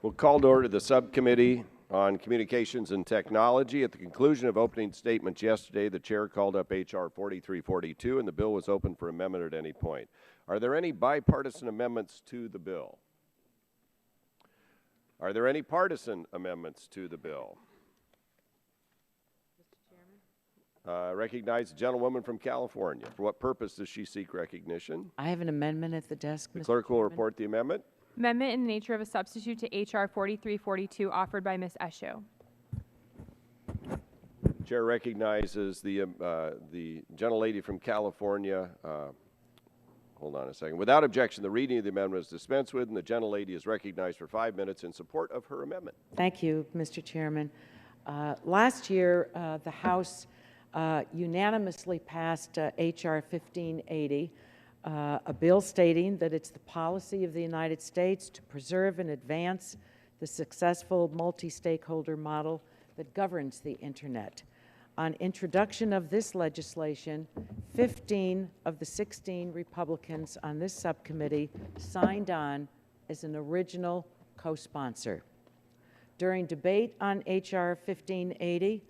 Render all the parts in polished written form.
We'll call to order the Subcommittee on Communications and Technology. At the conclusion of opening statements yesterday, the chair called up H.R. 4342, and the bill was open for amendment at any point. Are there any bipartisan amendments to the bill? Are there any partisan amendments to the bill? Mr. Chairman? Recognize the gentlewoman from California. For what purpose does she seek recognition? I have an amendment at the desk, The Mr. clerk will Chairman. report the amendment. Amendment in the nature of a substitute to H.R. 4342 offered by Ms. Esho. Chair recognizes the gentlelady from California. Hold on a second. Without objection, the reading of the amendment is dispensed with, and the gentlelady is recognized for 5 minutes in support of her amendment. Thank you, Mr. Chairman. Last year, the House unanimously passed H.R. 1580, a bill stating that it's the policy of the United States to preserve and advance the successful multi-stakeholder model that governs the Internet. On introduction of this legislation, 15 of the 16 Republicans on this subcommittee signed on as an original co-sponsor. During debate on H.R. 1580,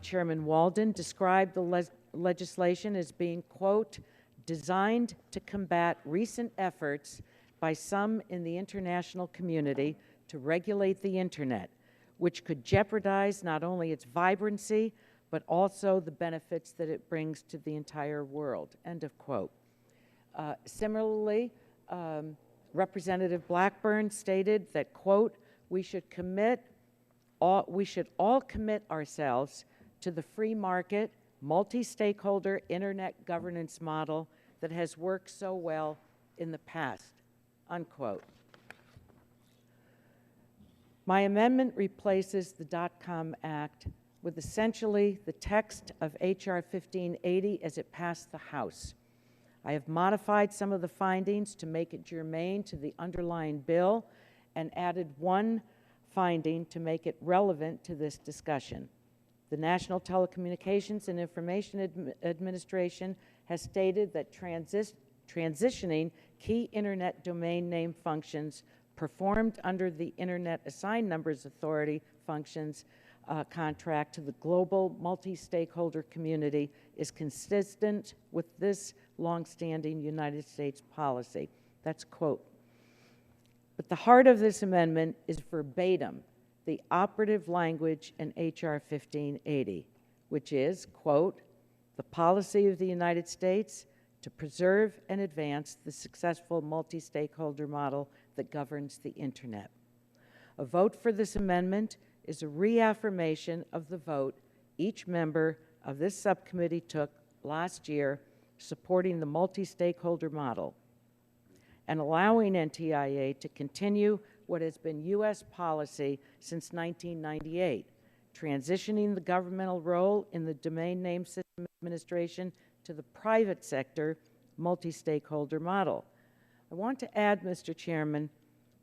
Chairman Walden described the legislation as being, quote, designed to combat recent efforts by some in the international community to regulate the Internet, which could jeopardize not only its vibrancy, but also the benefits that it brings to the entire world, end of quote. Similarly, Representative Blackburn stated that, quote, we should all commit ourselves to the free market, multi-stakeholder Internet governance model that has worked so well in the past, unquote. My amendment replaces the DOTCOM Act with essentially the text of H.R. 1580 as it passed the House. I have modified some of the findings to make it germane to the underlying bill and added one finding to make it relevant to this discussion. The National Telecommunications and Information Administration has stated that transitioning key Internet domain name functions performed under the Internet Assigned Numbers Authority functions contract to the global multi-stakeholder community is consistent with this longstanding United States policy. That's a quote. But the heart of this amendment is verbatim the operative language in H.R. 1580, which is, quote, the policy of the United States to preserve and advance the successful multi-stakeholder model that governs the Internet. A vote for this amendment is a reaffirmation of the vote each member of this subcommittee took last year supporting the multi-stakeholder model and allowing NTIA to continue what has been U.S. policy since 1998, transitioning the governmental role in the domain name system administration to the private sector multi-stakeholder model. I want to add, Mr. Chairman,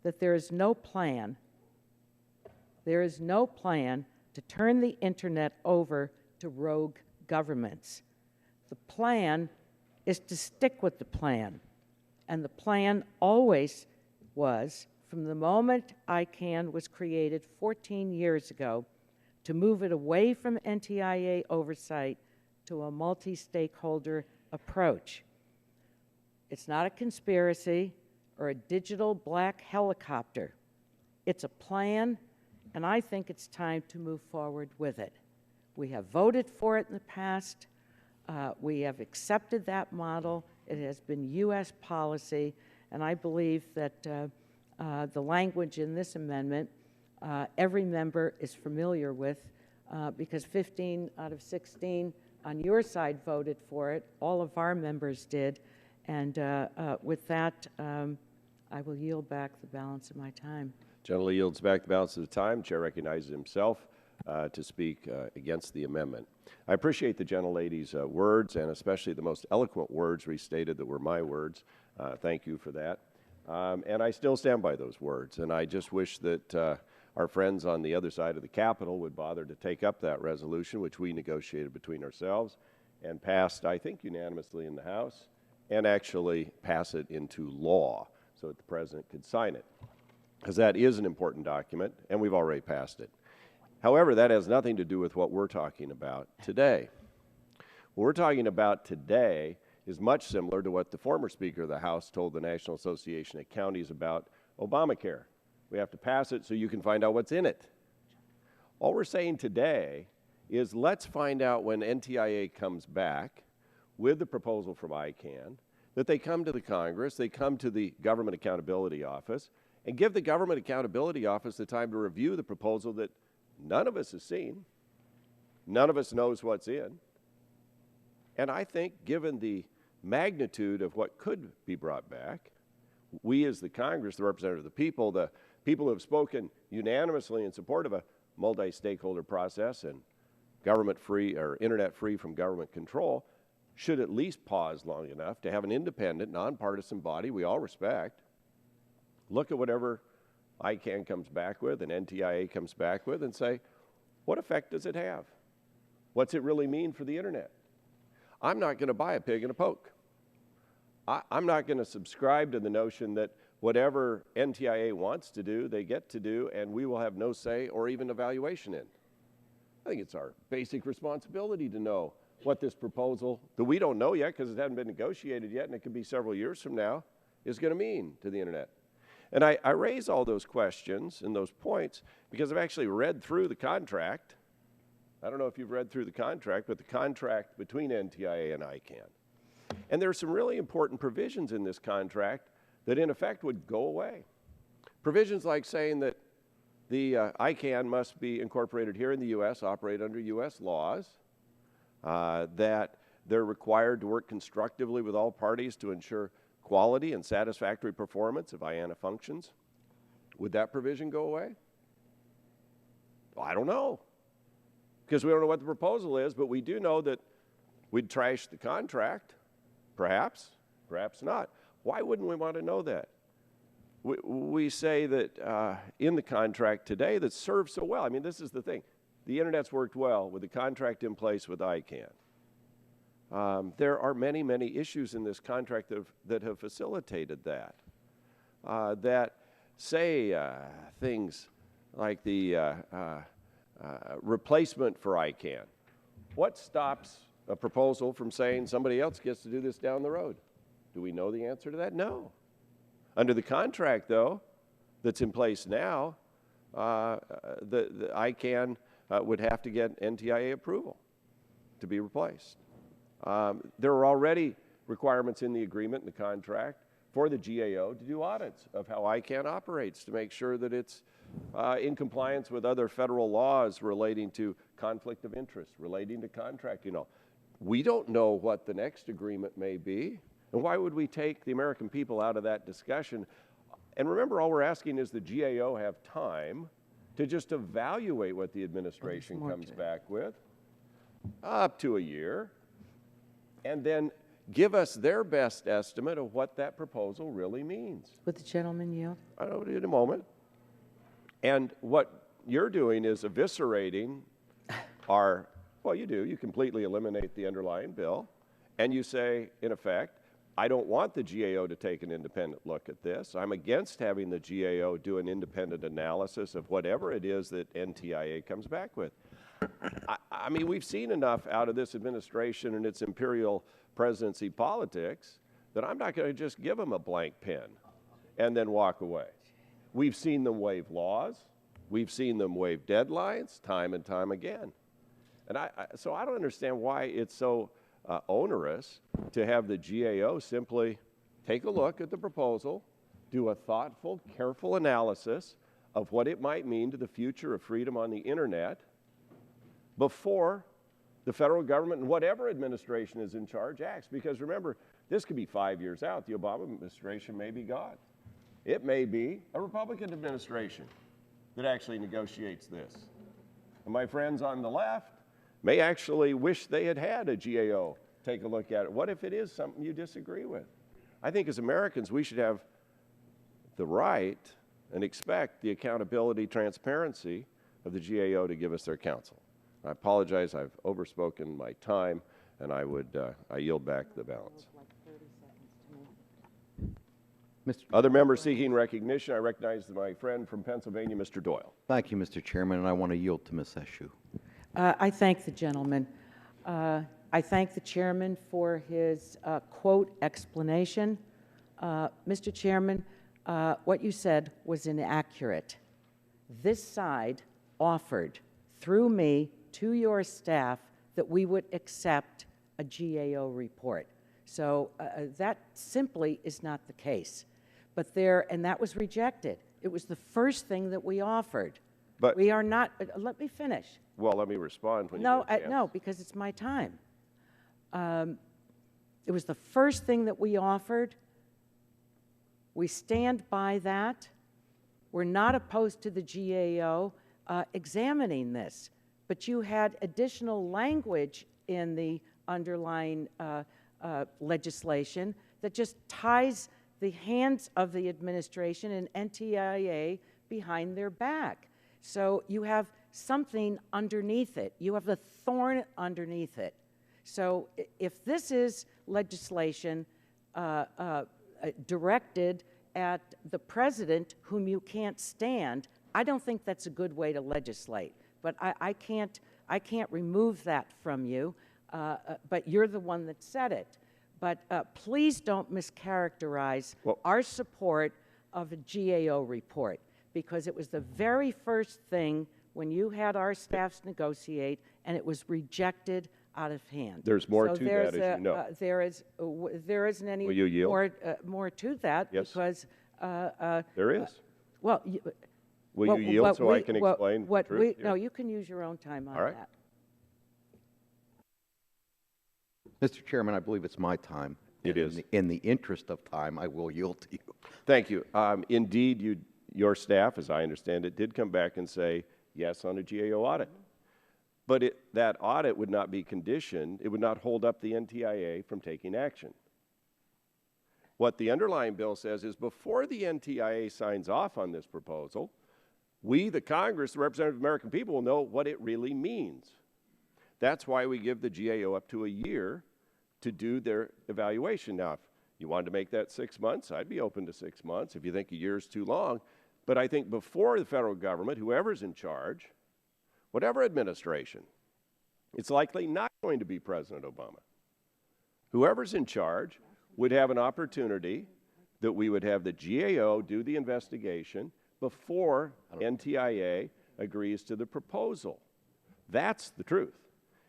that there is no plan to turn the Internet over to rogue governments. The plan is to stick with the plan, and the plan always was, from the moment ICANN was created 14 years ago, to move it away from NTIA oversight to a multi-stakeholder approach. It's not a conspiracy or a digital black helicopter. It's a plan, and I think it's time to move forward with it. We have voted for it in the past. We have accepted that model. It has been U.S. policy, and I believe that the language in this amendment every member is familiar with because 15 out of 16 on your side voted for it. All of our members did. And with that, I will yield back the balance of my time. Gentleman yields back the balance of the time. Chair recognizes himself to speak against the amendment. I appreciate the gentlelady's words, and especially the most eloquent words restated that were my words. Thank you for that. And I still stand by those words, and I just wish that our friends on the other side of the Capitol would bother to take up that resolution, which we negotiated between ourselves and passed, I think, unanimously in the House, and actually pass it into law so that the President could sign it. because that is an important document, and we've already passed it. However, that has nothing to do with what we're talking about today. What we're talking about today is much similar to what the former Speaker of the House told the National Association of Counties about Obamacare. We have to pass it so you can find out what's in it. All we're saying today is let's find out when NTIA comes back with the proposal from ICANN, that they come to the Congress, they come to the Government Accountability Office, and give the Government Accountability Office the time to review the proposal that none of us has seen, none of us knows what's in. And I think given the magnitude of what could be brought back, we as the Congress, the representative of the people who have spoken unanimously in support of a multi-stakeholder process and government-free or internet-free from government control, should at least pause long enough to have an independent, nonpartisan body we all respect, look at whatever ICANN comes back with and NTIA comes back with and say, what effect does it have? What's it really mean for the internet? I'm not going to buy a pig in a poke. I'm not going to subscribe to the notion that whatever NTIA wants to do, they get to do, and we will have no say or even evaluation in. I think it's our basic responsibility to know what this proposal, that we don't know yet because it hasn't been negotiated yet and it could be several years from now, is going to mean to the internet. And I raise all those questions and those points because I've actually read through the contract. I don't know if you've read through the contract, but the contract between NTIA and ICANN. And there are some really important provisions in this contract that in effect would go away. Provisions like saying that the ICANN must be incorporated here in the U.S., operate under U.S. laws, that they're required to work constructively with all parties to ensure quality and satisfactory performance of IANA functions. Would that provision go away? Well, I don't know, because we don't know what the proposal is, but we do know that we'd trash the contract, perhaps not. Why wouldn't we want to know that? We say that in the contract today that serves so well. I mean, this is the thing. The Internet's worked well with the contract in place with ICANN. There are many, many issues in this contract that have facilitated that, that say things like the replacement for ICANN. What stops a proposal from saying somebody else gets to do this down the road? Do we know the answer to that? No. Under the contract, though, that's in place now, the ICANN would have to get NTIA approval to be replaced. There are already requirements in the agreement, in the contract, for the GAO to do audits of how ICANN operates to make sure that it's in compliance with other federal laws relating to conflict of interest, relating to contract. You know, we don't know what the next agreement may be, and why would we take the American people out of that discussion? And remember, all we're asking is the GAO have time to just evaluate what the administration comes back with, up to a year, and then give us their best estimate of what that proposal really means. Would the gentleman yield? I know in a moment. And what you're doing is eviscerating our, well, you do. You completely eliminate the underlying bill, and you say, in effect, I don't want the GAO to take an independent look at this. I'm against having the GAO do an independent analysis of whatever it is that NTIA comes back with. I mean, we've seen enough out of this administration and its imperial presidency politics that I'm not going to just give them a blank pen and then walk away. We've seen them waive laws. We've seen them waive deadlines time and time again. And so I don't understand why it's so onerous to have the GAO simply take a look at the proposal, do a thoughtful, careful analysis of what it might mean to the future of freedom on the internet before the federal government and whatever administration is in charge acts. Because remember, this could be 5 years out. The Obama administration may be gone. It may be a Republican administration that actually negotiates this. And my friends on the left may actually wish they had had a GAO take a look at it. What if it is something you disagree with? I think as Americans, we should have the right and expect the accountability, transparency of the GAO to give us their counsel. I apologize, I've overspoken my time, and I yield back the balance. Other members seeking recognition, I recognize my friend from Pennsylvania, Mr. Doyle. Thank you, Mr. Chairman, and I want to yield to Ms. Eshoo. I thank the gentleman. I thank the chairman for his quote explanation. Mr. Chairman, what you said was inaccurate. This side offered, through me, to your staff that we would accept a GAO report. So that simply is not the case. But and that was rejected. It was the first thing that we offered. But we are not, let me finish. Well, let me respond when no, you get a chance. No, because it's my time. It was the first thing that we offered. We stand by that. We're not opposed to the GAO examining this, but you had additional language in the underlying legislation that just ties the hands of the administration and NTIA behind their back. So you have something underneath it. You have the thorn underneath it. So if this is legislation directed at the president whom you can't stand, I don't think that's a good way to legislate. But I can't remove that from you, but you're the one that said it. But please don't mischaracterize our support of a GAO report, because it was the very first thing when you had our staffs negotiate, and it was rejected out of hand. There's more to that, as you know. There isn't any Will you yield? more to that, yes. Because there is. Well, will you yield so I can explain the truth? No, you can use your own time on that. Mr. Chairman, I believe it's my time. It is. In the interest of time, I will yield to you. Thank you. Indeed, your staff, as I understand it, did come back and say yes on a GAO audit. But that audit would not be conditioned. It would not hold up the NTIA from taking action. What the underlying bill says is before the NTIA signs off on this proposal, we, the Congress, the representative of the American people, will know what it really means. That's why we give the GAO up to a year to do their evaluation. Now, if you wanted to make that 6 months, I'd be open to 6 months. If you think a year is too long. But I think before the federal government, whoever's in charge, whatever administration, it's likely not going to be President Obama. Whoever's in charge would have an opportunity that we would have the GAO do the investigation before NTIA agrees to the proposal. That's the truth.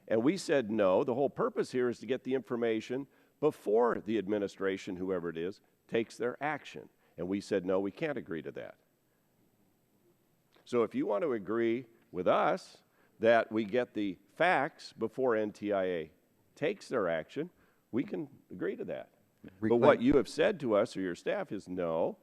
And we said no. The whole purpose here is to get the information before the administration, whoever it is, takes their action. And we said no, we can't agree to that. So if you want to agree with us that we get the facts before NTIA takes their action, we can agree to that. But what you have said to us or your staff is no,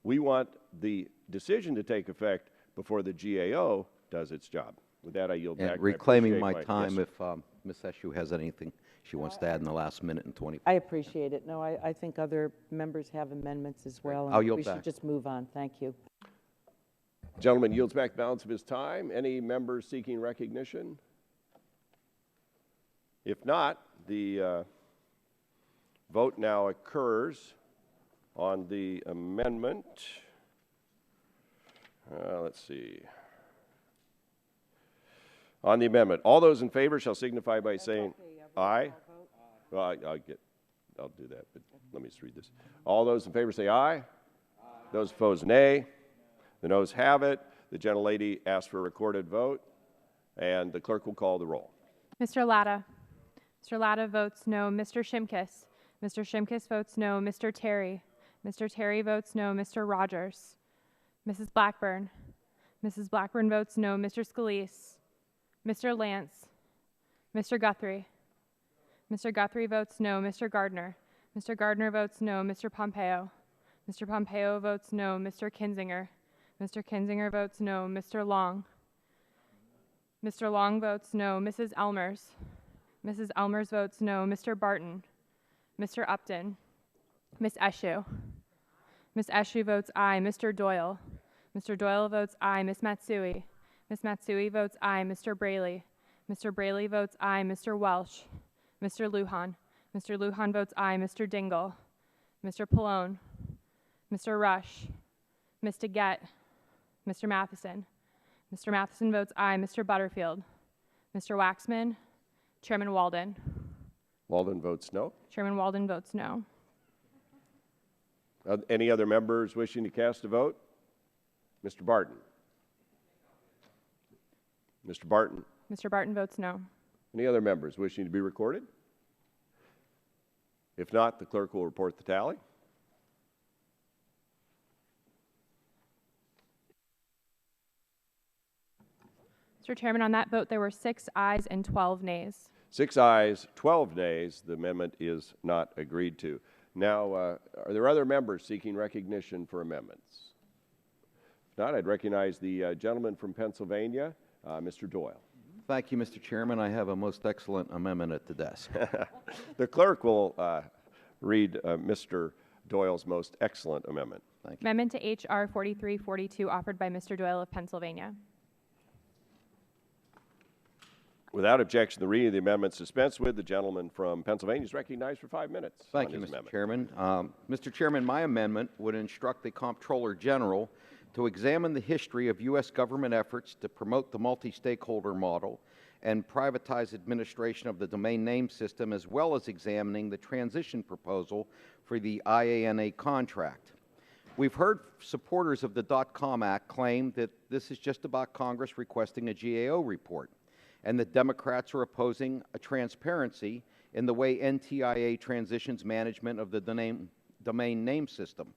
we want the decision to take effect before the GAO does its job. With that, I yield back. And reclaiming my time, if Ms. Eshoo has anything she wants to add in the last minute and 20. I appreciate it. No, I think other members have amendments as well. I'll yield we back. should just move on. Thank you. Gentleman yields back the balance of his time. Any members seeking recognition? If not, the vote now occurs on the amendment. Let's see. On the amendment, all those in favor shall signify by saying aye. Well, I'll do that, but let me just read this. All those in favor say aye. Aye. Those opposed, nay. The noes have it. The gentlelady asks for a recorded vote, and the clerk will call the roll. Mr. Latta. Mr. Latta votes no. Mr. Shimkus. Mr. Shimkus votes no. Mr. Terry. Mr. Terry votes no. Mr. Rogers. Mrs. Blackburn. Mrs. Blackburn votes no. Mr. Scalise. Mr. Lance. Mr. Guthrie. Mr. Guthrie votes no. Mr. Gardner. Mr. Gardner votes no. Mr. Pompeo. Mr. Pompeo votes no. Mr. Kinzinger. Mr. Kinzinger votes no. Mr. Long. Mr. Long votes no. Mrs. Elmers. Mrs. Elmers votes no. Mr. Barton. Mr. Upton. Ms. Eshoo. Ms. Eshoo votes aye. Mr. Doyle. Mr. Doyle votes aye. Ms. Matsui. Ms. Matsui votes aye. Mr. Braley. Mr. Braley votes aye. Mr. Welsh. Mr. Lujan. Mr. Lujan votes aye. Mr. Dingle. Mr. Pallone. Mr. Rush, Ms. DeGette, Mr. Matheson. Mr. Matheson votes aye. Mr. Butterfield, Mr. Waxman, Chairman Walden. Walden votes no. Chairman Walden votes no. Any other members wishing to cast a vote? Mr. Barton. Mr. Barton. Mr. Barton votes no. Any other members wishing to be recorded? If not, the clerk will report the tally. Mr. Chairman, on that vote, there were 6 ayes and 12 nays. 6 ayes, 12 nays. The amendment is not agreed to. Now, are there other members seeking recognition for amendments? If not, I'd recognize the gentleman from Pennsylvania, Mr. Doyle. Thank you, Mr. Chairman. I have a most excellent amendment at the desk. The clerk will read Mr. Doyle's most excellent amendment. Thank you. Amendment to H.R. 4342 offered by Mr. Doyle of Pennsylvania. Without objection, the reading of the amendment dispensed with. The gentleman from Pennsylvania is recognized for 5 minutes. Thank you, Mr. Chairman. Mr. Chairman, my amendment would instruct the Comptroller General to examine the history of U.S. government efforts to promote the multi-stakeholder model and privatize administration of the domain name system, as well as examining the transition proposal for the IANA contract. We've heard supporters of the DOTCOM Act claim that this is just about Congress requesting a GAO report, and that Democrats are opposing a transparency in the way NTIA transitions management of the domain name system.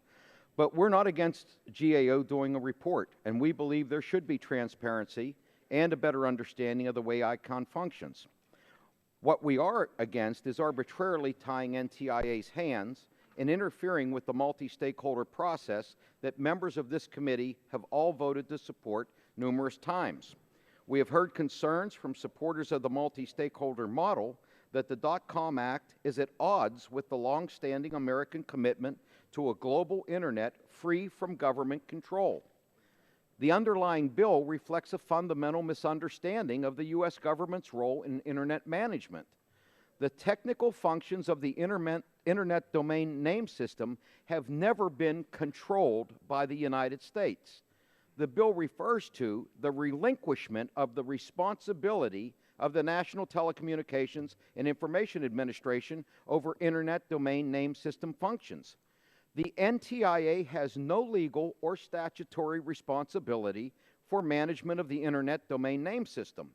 But we're not against GAO doing a report, and we believe there should be transparency and a better understanding of the way ICON functions. What we are against is arbitrarily tying NTIA's hands and interfering with the multi-stakeholder process that members of this committee have all voted to support numerous times. We have heard concerns from supporters of the multi-stakeholder model that the DOTCOM Act is at odds with the long-standing American commitment to a global internet free from government control. The underlying bill reflects a fundamental misunderstanding of the U.S. government's role in internet management. The technical functions of the internet domain name system have never been controlled by the United States. The bill refers to the relinquishment of the responsibility of the National Telecommunications and Information Administration over Internet domain name system functions. The NTIA has no legal or statutory responsibility for management of the Internet domain name system.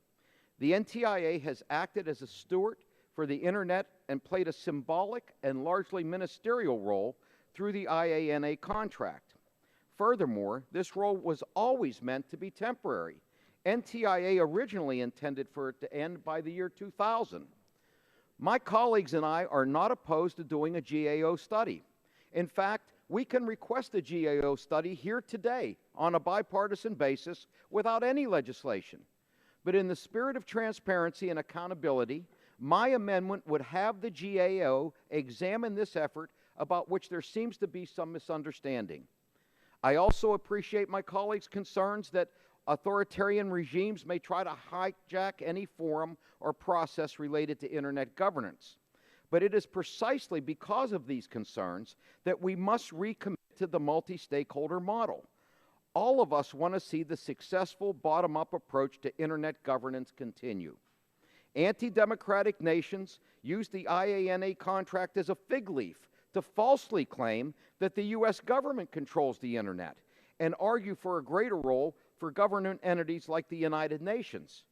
The NTIA has acted as a steward for the Internet and played a symbolic and largely ministerial role through the IANA contract. Furthermore, this role was always meant to be temporary. NTIA originally intended for it to end by the year 2000. My colleagues and I are not opposed to doing a GAO study. In fact, we can request a GAO study here today on a bipartisan basis without any legislation. But in the spirit of transparency and accountability, my amendment would have the GAO examine this effort about which there seems to be some misunderstanding. I also appreciate my colleagues' concerns that authoritarian regimes may try to hijack any forum or process related to Internet governance. But it is precisely because of these concerns that we must recommit to the multi-stakeholder model. All of us want to see the successful bottom-up approach to Internet governance continue. Anti-democratic nations use the IANA contract as a fig leaf to falsely claim that the U.S. government controls the Internet and argue for a greater role for government entities like the United Nations.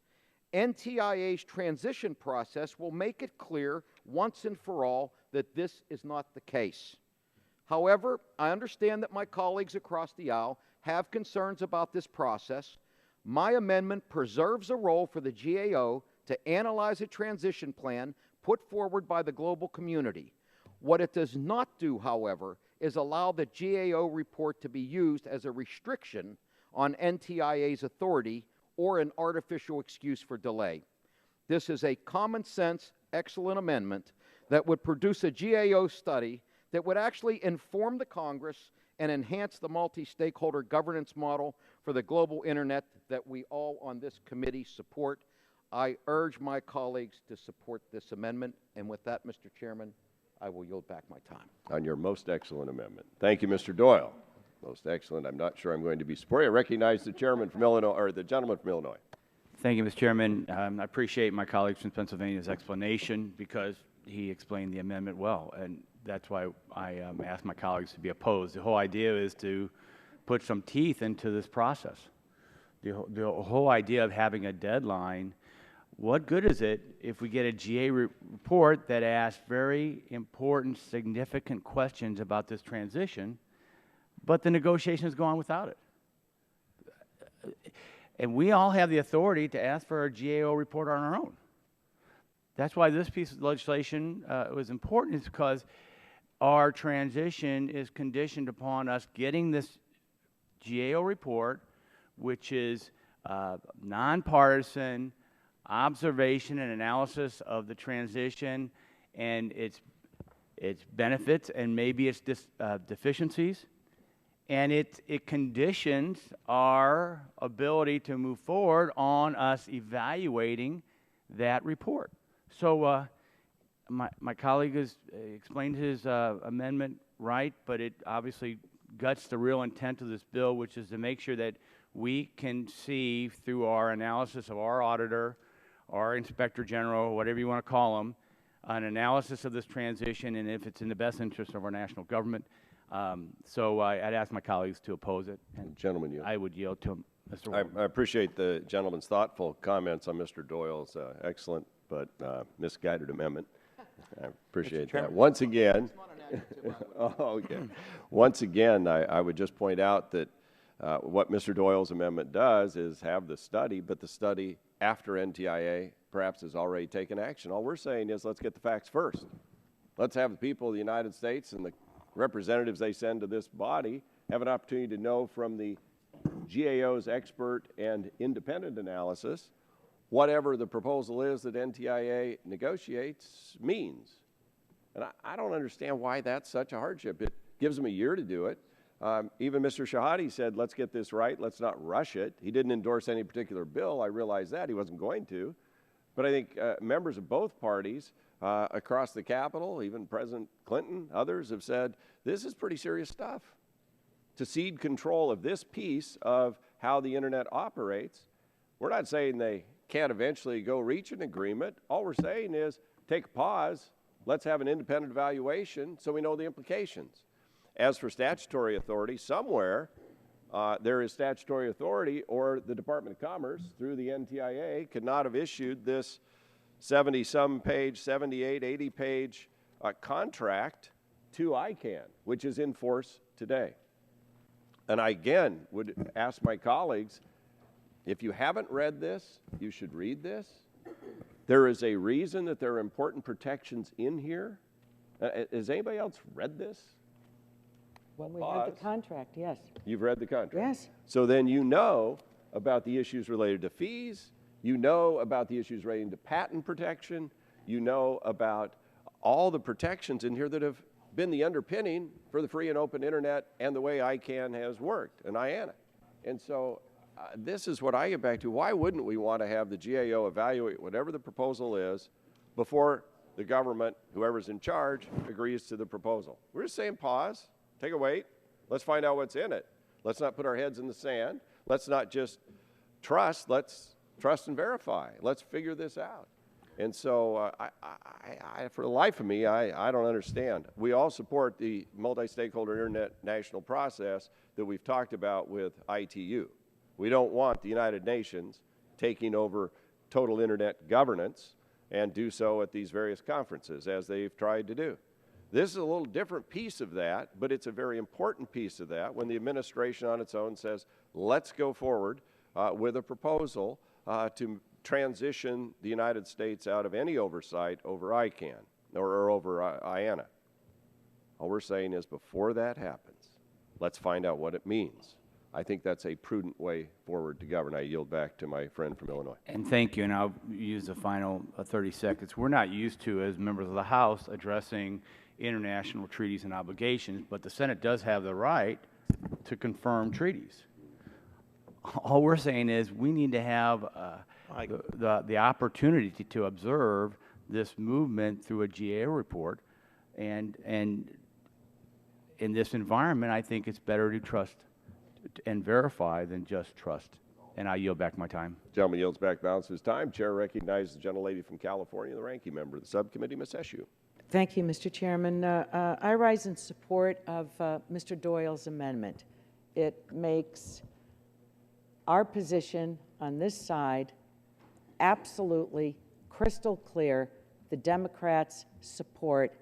NTIA's transition process will make it clear once and for all that this is not the case. However, I understand that my colleagues across the aisle have concerns about this process. My amendment preserves a role for the GAO to analyze a transition plan put forward by the global community. What it does not do, however, is allow the GAO report to be used as a restriction on NTIA's authority or an artificial excuse for delay. This is a common sense, excellent amendment that would produce a GAO study that would actually inform the Congress and enhance the multi-stakeholder governance model for the global internet that we all on this committee support. I urge my colleagues to support this amendment. And with that, Mr. Chairman, I will yield back my time. On your most excellent amendment. Thank you, Mr. Doyle. Most excellent. I'm not sure I'm going to be supporting. I recognize the chairman from Illinois, or the gentleman from Illinois. Thank you, Mr. Chairman. I appreciate my colleague from Pennsylvania's explanation because he explained the amendment well, and that's why I asked my colleagues to be opposed. The whole idea is to put some teeth into this process. The whole idea of having a deadline, what good is it if we get a GA report that asks very important, significant questions about this transition, but the negotiations go on without it? And we all have the authority to ask for a GAO report on our own. That's why this piece of legislation was important, is because our transition is conditioned upon us getting this GAO report, which is nonpartisan observation and analysis of the transition and its benefits and maybe its deficiencies. And it conditions our ability to move forward on us evaluating that report. So my colleague has explained his amendment right, but it obviously guts the real intent of this bill, which is to make sure that we can see through our analysis of our auditor, our inspector general, whatever you want to call them, an analysis of this transition and if it's in the best interest of our national government. So I'd ask my colleagues to oppose it. And Gentleman, yield. I would yield to Mr. Warren. I appreciate the gentleman's thoughtful comments on Mr. Doyle's excellent but misguided amendment. I appreciate that. Once again, once again, I would just point out that what Mr. Doyle's amendment does is have the study, but the study after NTIA perhaps has already taken action. All we're saying is let's get the facts first. Let's have the people of the United States and the representatives they send to this body have an opportunity to know from the GAO's expert and independent analysis whatever the proposal is that NTIA negotiates means. And I don't understand why that's such a hardship. It gives them a year to do it. Even Mr. Shahadi said, let's get this right, let's not rush it. He didn't endorse any particular bill. I realize that. He wasn't going to. But I think members of both parties across the Capitol, even President Clinton, others have said, this is pretty serious stuff. To cede control of this piece of how the Internet operates, we're not saying they can't eventually go reach an agreement. All we're saying is take a pause. Let's have an independent evaluation so we know the implications. As for statutory authority, somewhere there is statutory authority, or the Department of Commerce, through the NTIA, could not have issued this 70-some page, 78, 80-page contract to ICANN, which is in force today. And I, again, would ask my colleagues, if you haven't read this, you should read this. There is a reason that there are important protections in here. Has anybody else read this? When we read the contract, yes. You've read the contract? Yes. So then you know about the issues related to fees. You know about the issues relating to patent protection. You know about all the protections in here that have been the underpinning for the free and open Internet and the way ICANN has worked, and IANA. And so this is what I get back to. Why wouldn't we want to have the GAO evaluate whatever the proposal is before the government, whoever's in charge, agrees to the proposal? We're just saying pause, take a wait, let's find out what's in it. Let's not put our heads in the sand. Let's not just trust, let's trust and verify. Let's figure this out. And so for the life of me, I don't understand. We all support the multi-stakeholder Internet national process that we've talked about with ITU. We don't want the United Nations taking over total Internet governance and do so at these various conferences, as they've tried to do. This is a little different piece of that, but it's a very important piece of that when the administration on its own says, let's go forward with a proposal to transition the United States out of any oversight over ICANN or over IANA. All we're saying is before that happens, let's find out what it means. I think that's a prudent way forward to govern. I yield back to my friend from Illinois. And thank you, and I'll use the final 30 seconds. We're not used to, as members of the House, addressing international treaties and obligations, but the Senate does have the right to confirm treaties. All we're saying is we need to have the opportunity to observe this movement through a GAO report And in this environment, I think it's better to trust and verify than just trust. And I yield back my time. Gentleman yields back the balance of his time. Chair recognizes the gentlelady from California, the ranking member of the subcommittee, Ms. Eshoo. Thank you, Mr. Chairman. I rise in support of Mr. Doyle's amendment. It makes our position on this side absolutely crystal clear. The Democrats support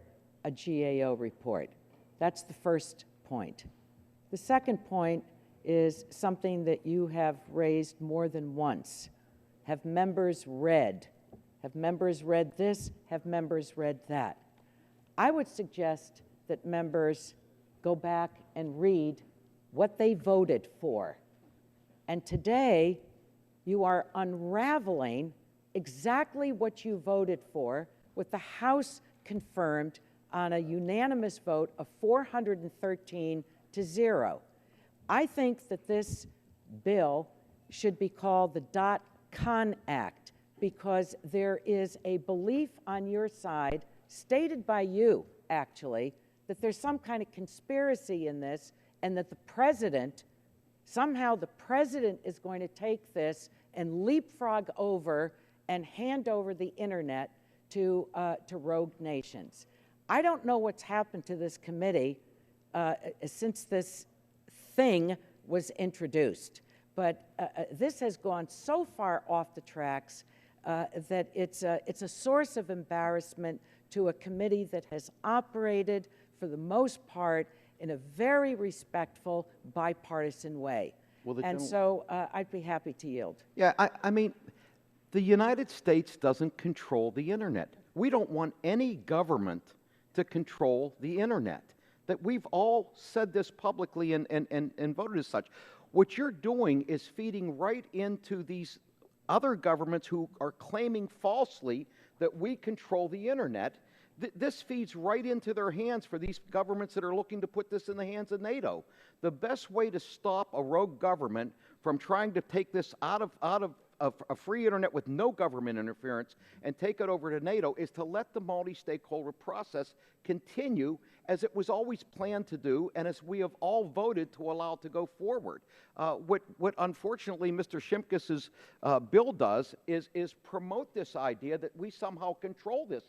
a GAO report. That's the first point. The second point is something that you have raised more than once. Have members read? Have members read this? Have members read that? I would suggest that members go back and read what they voted for. And today, you are unraveling exactly what you voted for, with the House confirmed on a unanimous vote of 413 to 0. I think that this bill should be called the DOTCOM Act, because there is a belief on your side, stated by you actually, that there's some kind of conspiracy in this, and that the president, somehow the president is going to take this and leapfrog over and hand over the internet to rogue nations. I don't know what's happened to this committee since this thing was introduced, but this has gone so far off the tracks that it's a source of embarrassment to a committee that has operated, for the most part, in a very respectful, bipartisan way. Well, and so I'd be happy to yield. Yeah, I mean, the United States doesn't control the internet. We don't want any government to control the internet. That we've all said this publicly and voted as such. What you're doing is feeding right into these other governments who are claiming falsely that we control the internet. This feeds right into their hands for these governments that are looking to put this in the hands of NATO. The best way to stop a rogue government from trying to take this out of a free internet with no government interference and take it over to NATO is to let the multi-stakeholder process continue as it was always planned to do and as we have all voted to allow to go forward. What unfortunately Mr. Shimkus's bill does is promote this idea that we somehow control this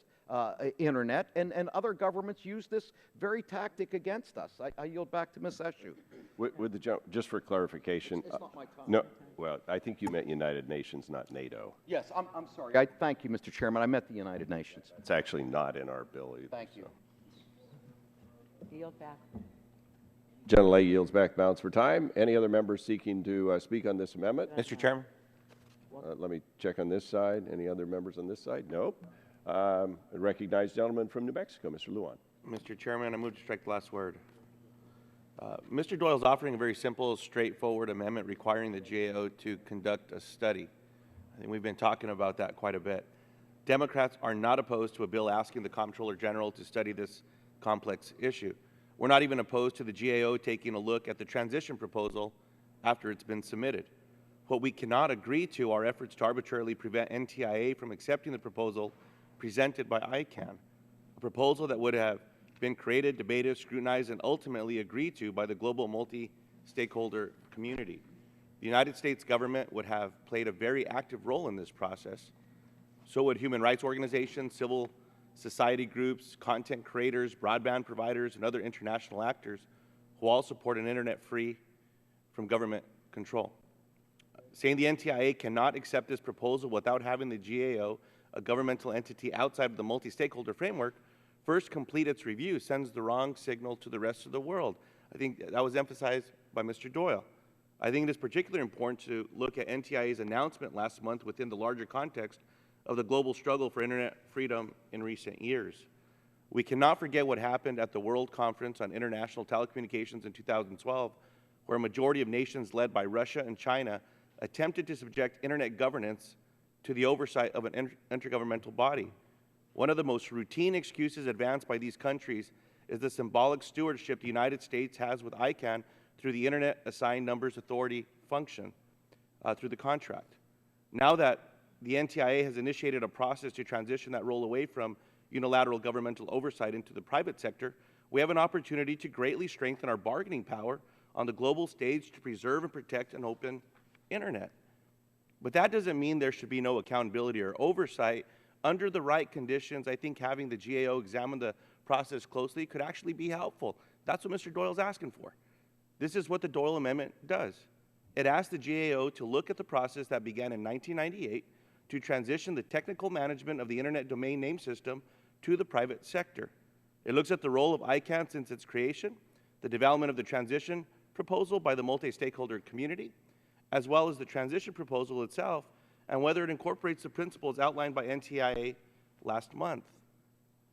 internet, and other governments use this very tactic against us. I yield back to Ms. Eshoo. With the just for clarification, It's not my comment. no, well, I think you meant United Nations, not NATO. Yes, I'm sorry. Thank you, Mr. Chairman. I meant the United Nations. It's actually not in our bill either. Thank you. Yield back. Gentlelady yields back the balance for time. Any other members seeking to speak on this amendment? Mr. Chairman? Let me check on this side. Any other members on this side? Nope. I recognize gentleman from New Mexico, Mr. Lujan. Mr. Chairman, I move to strike the last word. Mr. Doyle is offering a very simple, straightforward amendment requiring the GAO to conduct a study. I think we've been talking about that quite a bit. Democrats are not opposed to a bill asking the Comptroller General to study this complex issue. We're not even opposed to the GAO taking a look at the transition proposal after it's been submitted. What we cannot agree to are efforts to arbitrarily prevent NTIA from accepting the proposal presented by ICANN, a proposal that would have been created, debated, scrutinized, and ultimately agreed to by the global multi-stakeholder community. The United States government would have played a very active role in this process. So would human rights organizations, civil society groups, content creators, broadband providers, and other international actors who all support an internet free from government control. Saying the NTIA cannot accept this proposal without having the GAO, a governmental entity outside of the multi-stakeholder framework, first complete its review sends the wrong signal to the rest of the world. I think that was emphasized by Mr. Doyle. I think it is particularly important to look at NTIA's announcement last month within the larger context of the global struggle for internet freedom in recent years. We cannot forget what happened at the World Conference on International Telecommunications in 2012, where a majority of nations led by Russia and China attempted to subject internet governance to the oversight of an intergovernmental body. One of the most routine excuses advanced by these countries is the symbolic stewardship the United States has with ICANN through the Internet Assigned Numbers Authority function through the contract. Now that the NTIA has initiated a process to transition that role away from unilateral governmental oversight into the private sector, we have an opportunity to greatly strengthen our bargaining power on the global stage to preserve and protect an open internet. But that doesn't mean there should be no accountability or oversight. Under the right conditions, I think having the GAO examine the process closely could actually be helpful. That's what Mr. Doyle's asking for. This is what the Doyle Amendment does. It asks the GAO to look at the process that began in 1998 to transition the technical management of the Internet domain name system to the private sector. It looks at the role of ICANN since its creation, the development of the transition proposal by the multi-stakeholder community, as well as the transition proposal itself, and whether it incorporates the principles outlined by NTIA last month.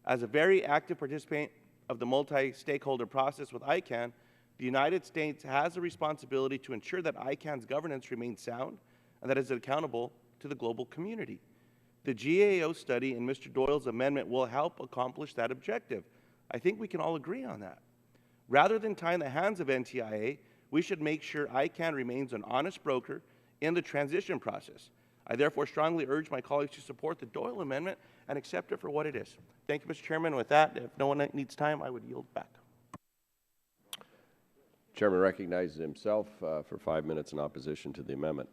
As a very active participant of the multi-stakeholder process with ICANN, the United States has a responsibility to ensure that ICANN's governance remains sound and that it is accountable to the global community. The GAO study in Mr. Doyle's amendment will help accomplish that objective. I think we can all agree on that. Rather than tying the hands of NTIA, we should make sure ICANN remains an honest broker in the transition process. I therefore strongly urge my colleagues to support the Doyle Amendment and accept it for what it is. Thank you, Mr. Chairman. With that, if no one needs time, I would yield back. Chairman recognizes himself for 5 minutes in opposition to the amendment.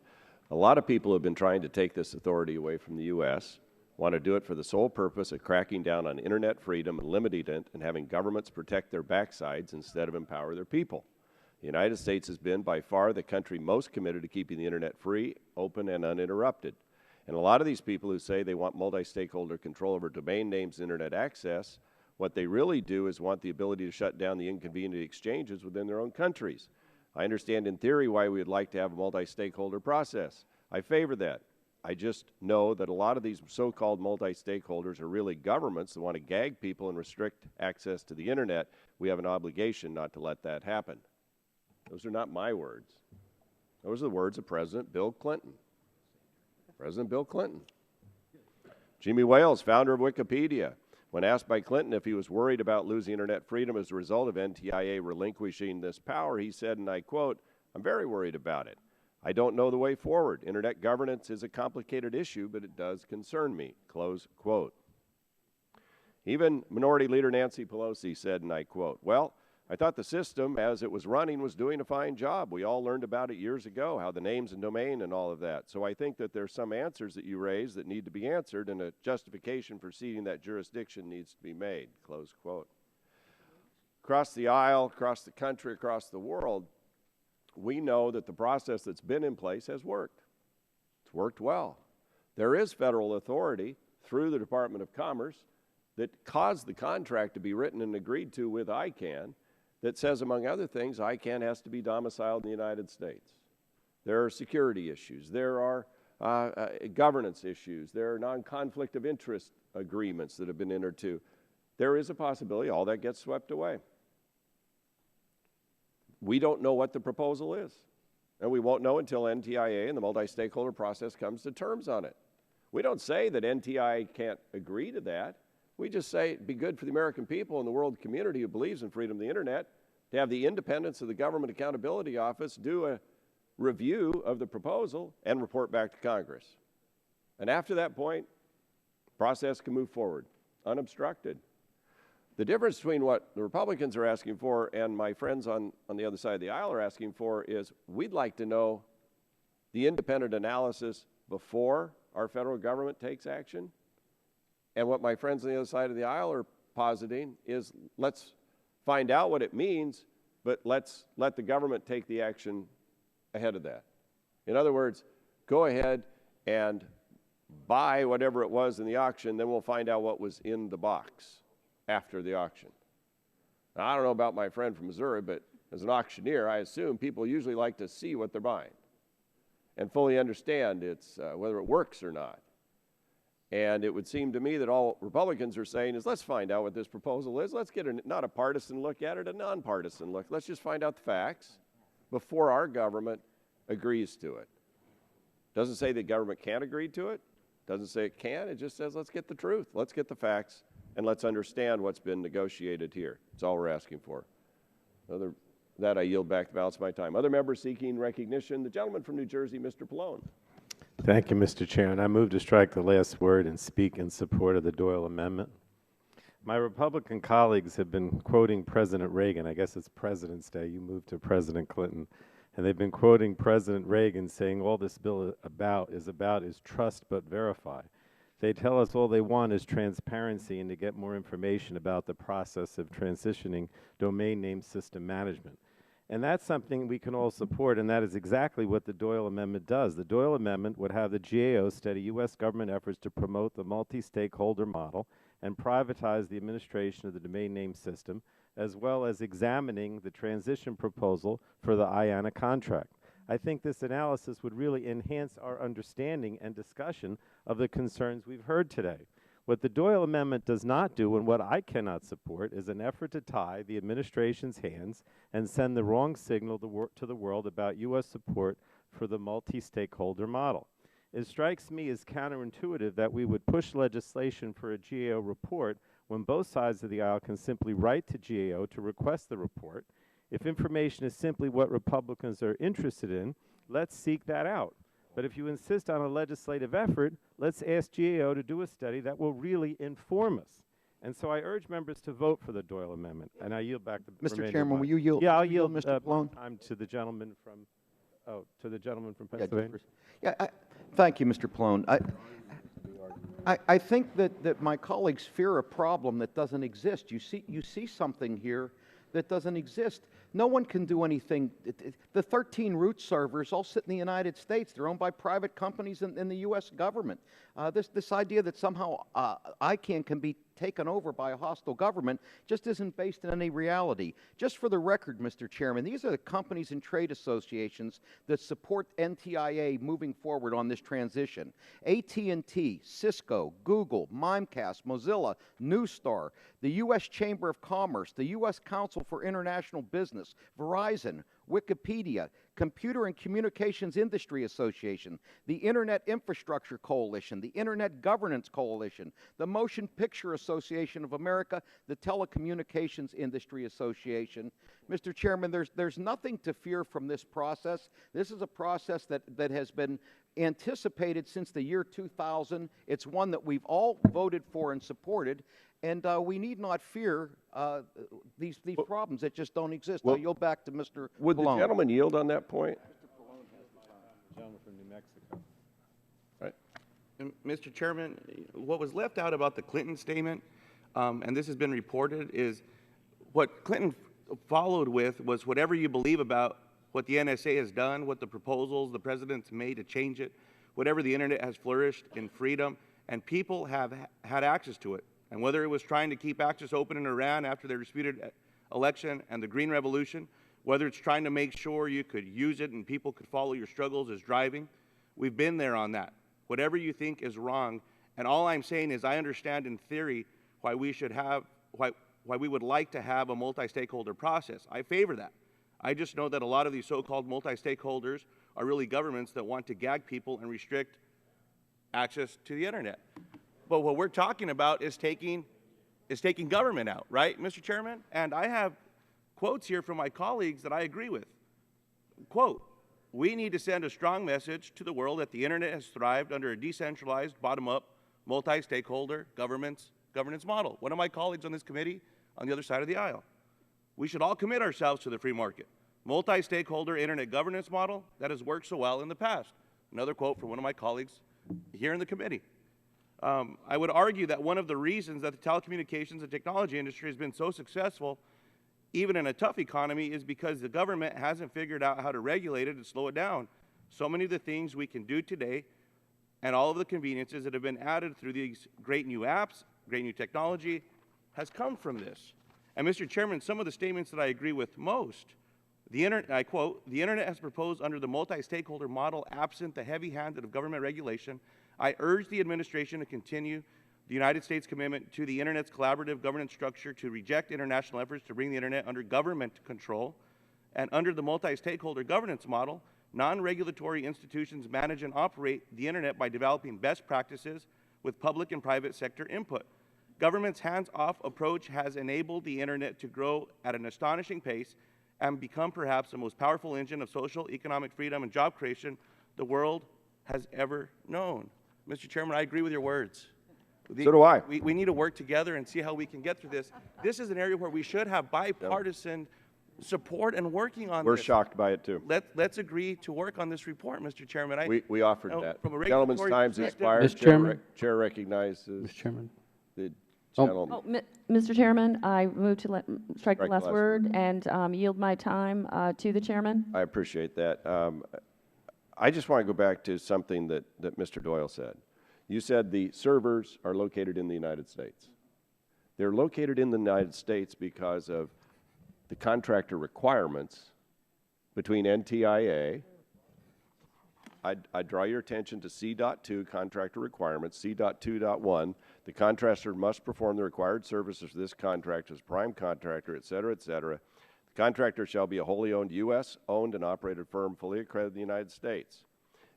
A lot of people have been trying to take this authority away from the U.S., want to do it for the sole purpose of cracking down on Internet freedom and limiting it and having governments protect their backsides instead of empower their people. The United States has been by far the country most committed to keeping the Internet free, open, and uninterrupted. And a lot of these people who say they want multi-stakeholder control over domain names and Internet access, what they really do is want the ability to shut down the inconvenient exchanges within their own countries. I understand in theory why we would like to have a multi-stakeholder process. I favor that. I just know that a lot of these so-called multi-stakeholders are really governments that want to gag people and restrict access to the Internet. We have an obligation not to let that happen. Those are not my words. Those are the words of President Bill Clinton. President Bill Clinton. Jimmy Wales, founder of Wikipedia, when asked by Clinton if he was worried about losing Internet freedom as a result of NTIA relinquishing this power, he said, and I quote, "I'm very worried about it. I don't know the way forward. Internet governance is a complicated issue, but it does concern me," close quote. Even Minority Leader Nancy Pelosi said, and I quote, "Well, I thought the system as it was running was doing a fine job. We all learned about it years ago, how the names and domain and all of that. So I think that there's some answers that you raised that need to be answered, and a justification for ceding that jurisdiction needs to be made," close quote. Across the aisle, across the country, across the world, we know that the process that's been in place has worked. It's worked well. There is federal authority through the Department of Commerce that caused the contract to be written and agreed to with ICANN that says, among other things, ICANN has to be domiciled in the United States. There are security issues. There are governance issues. There are non-conflict of interest agreements that have been entered to. There is a possibility all that gets swept away. We don't know what the proposal is, and we won't know until NTIA and the multi-stakeholder process comes to terms on it. We don't say that NTIA can't agree to that. We just say it'd be good for the American people and the world community who believes in freedom of the Internet to have the independence of the Government Accountability Office do a review of the proposal and report back to Congress. And after that point, the process can move forward, unobstructed. The difference between what the Republicans are asking for and my friends on the other side of the aisle are asking for is we'd like to know the independent analysis before our federal government takes action. And what my friends on the other side of the aisle are positing is let's find out what it means, but let's let the government take the action ahead of that. In other words, go ahead and buy whatever it was in the auction, then we'll find out what was in the box after the auction. Now, I don't know about my friend from Missouri, but as an auctioneer, I assume people usually like to see what they're buying and fully understand whether it works or not. And it would seem to me that all Republicans are saying is let's find out what this proposal is. Let's get not a partisan look at it, a nonpartisan look. Let's just find out the facts before our government agrees to it. Doesn't say the government can't agree to it. Doesn't say it can. It just says let's get the truth. Let's get the facts, and let's understand what's been negotiated here. That's all we're asking for. Other that, I yield back the balance of my time. Other members seeking recognition. The gentleman from New Jersey, Mr. Pallone. Thank you, Mr. Chair. And I move to strike the last word and speak in support of the Doyle Amendment. My Republican colleagues have been quoting President Reagan. I guess it's President's Day. You moved to President Clinton. And they've been quoting President Reagan saying all this bill is trust but verify. They tell us all they want is transparency and to get more information about the process of transitioning domain name system management. And that's something we can all support, and that is exactly what the Doyle Amendment does. The Doyle Amendment would have the GAO study U.S. government efforts to promote the multi-stakeholder model and privatize the administration of the domain name system, as well as examining the transition proposal for the IANA contract. I think this analysis would really enhance our understanding and discussion of the concerns we've heard today. What the Doyle Amendment does not do, and what I cannot support, is an effort to tie the administration's hands and send the wrong signal to the world about U.S. support for the multi-stakeholder model. It strikes me as counterintuitive that we would push legislation for a GAO report when both sides of the aisle can simply write to GAO to request the report. If information is simply what Republicans are interested in, let's seek that out. But if you insist on a legislative effort, let's ask GAO to do a study that will really inform us. And so I urge members to vote for the Doyle Amendment. And I yield back the Mr. remainder of Chairman, my- will you yield? Yeah, I'll will you yield, Mr. Plone. time to the gentleman from, Yeah, Pennsylvania. thank you, Mr. Plone. I think that my colleagues fear a problem that doesn't exist. You see something here that doesn't exist. No one can do anything. The 13 root servers all sit in the United States. They're owned by private companies in the U.S. government. This idea that somehow ICANN can be taken over by a hostile government just isn't based in any reality. Just for the record, Mr. Chairman, these are the companies and trade associations that support NTIA moving forward on this transition. AT&T, Cisco, Google, Mimecast, Mozilla, Newstar, the U.S. Chamber of Commerce, the U.S. Council for International Business, Verizon, Wikipedia, Computer and Communications Industry Association, the Internet Infrastructure Coalition, the Internet Governance Coalition, the Motion Picture Association of America, the Telecommunications Industry Association. Mr. Chairman, there's nothing to fear from this process. This is a process that has been anticipated since the year 2000. It's one that we've all voted for and supported. And we need not fear these problems that just don't exist. I'll yield back to Mr. Would the Pallone. gentleman yield on that point? The gentleman from New Mexico. Right. And Mr. Chairman, what was left out about the Clinton statement, and this has been reported, is what Clinton followed with was whatever you believe about what the NSA has done, what the proposals the president's made to change it, whatever the internet has flourished in freedom, and people have had access to it. And whether it was trying to keep access open in Iran after their disputed election and the Green Revolution, whether it's trying to make sure you could use it and people could follow your struggles as driving, we've been there on that. Whatever you think is wrong, and all I'm saying is I understand in theory why we should have, why we would like to have a multi-stakeholder process. I favor that. I just know that a lot of these so-called multi-stakeholders are really governments that want to gag people and restrict access to the internet. But what we're talking about is taking government out, right, Mr. Chairman? And I have quotes here from my colleagues that I agree with. Quote, "We need to send a strong message to the world that the internet has thrived under a decentralized, bottom-up, multi-stakeholder governance model." One of my colleagues on this committee on the other side of the aisle. "We should all commit ourselves to the free market. Multi-stakeholder internet governance model that has worked so well in the past." Another quote from one of my colleagues here in the committee. I would argue that one of the reasons that the telecommunications and technology industry has been so successful, even in a tough economy, is because the government hasn't figured out how to regulate it and slow it down. So many of the things we can do today and all of the conveniences that have been added through these great new apps, great new technology, has come from this. And Mr. Chairman, some of the statements that I agree with most, I quote, "The internet has proposed under the multi-stakeholder model absent the heavy-handed of government regulation. I urge the administration to continue the United States commitment to the Internet's collaborative governance structure to reject international efforts to bring the Internet under government control. And under the multi-stakeholder governance model, non-regulatory institutions manage and operate the Internet by developing best practices with public and private sector input. Government's hands-off approach has enabled the Internet to grow at an astonishing pace and become perhaps the most powerful engine of social, economic freedom, and job creation the world has ever known." Mr. Chairman, I agree with your words. So do I. We need to work together and see how we can get through this. This is an area where we should have bipartisan support and working on We're this. shocked by it, too. Let's agree to work on this report, Mr. Chairman. We offered No, that. from a Gentleman's regulatory time's perspective- expired. Mr. Chairman? Chair recognizes Mr. Chairman? the Oh. gentleman. Mr. Chairman, I move to strike the Strike last word and yield my time to the chairman. I appreciate that. I just want to go back to something that Mr. Doyle said. You said the servers are located in the United States. They're located in the United States because of the contractor requirements between NTIA. I draw your attention to C.2, contractor requirements, C.2.1. The contractor must perform the required services for this contract as prime contractor, et cetera, et cetera. The contractor shall be a wholly owned U.S.-owned and operated firm fully accredited in the United States.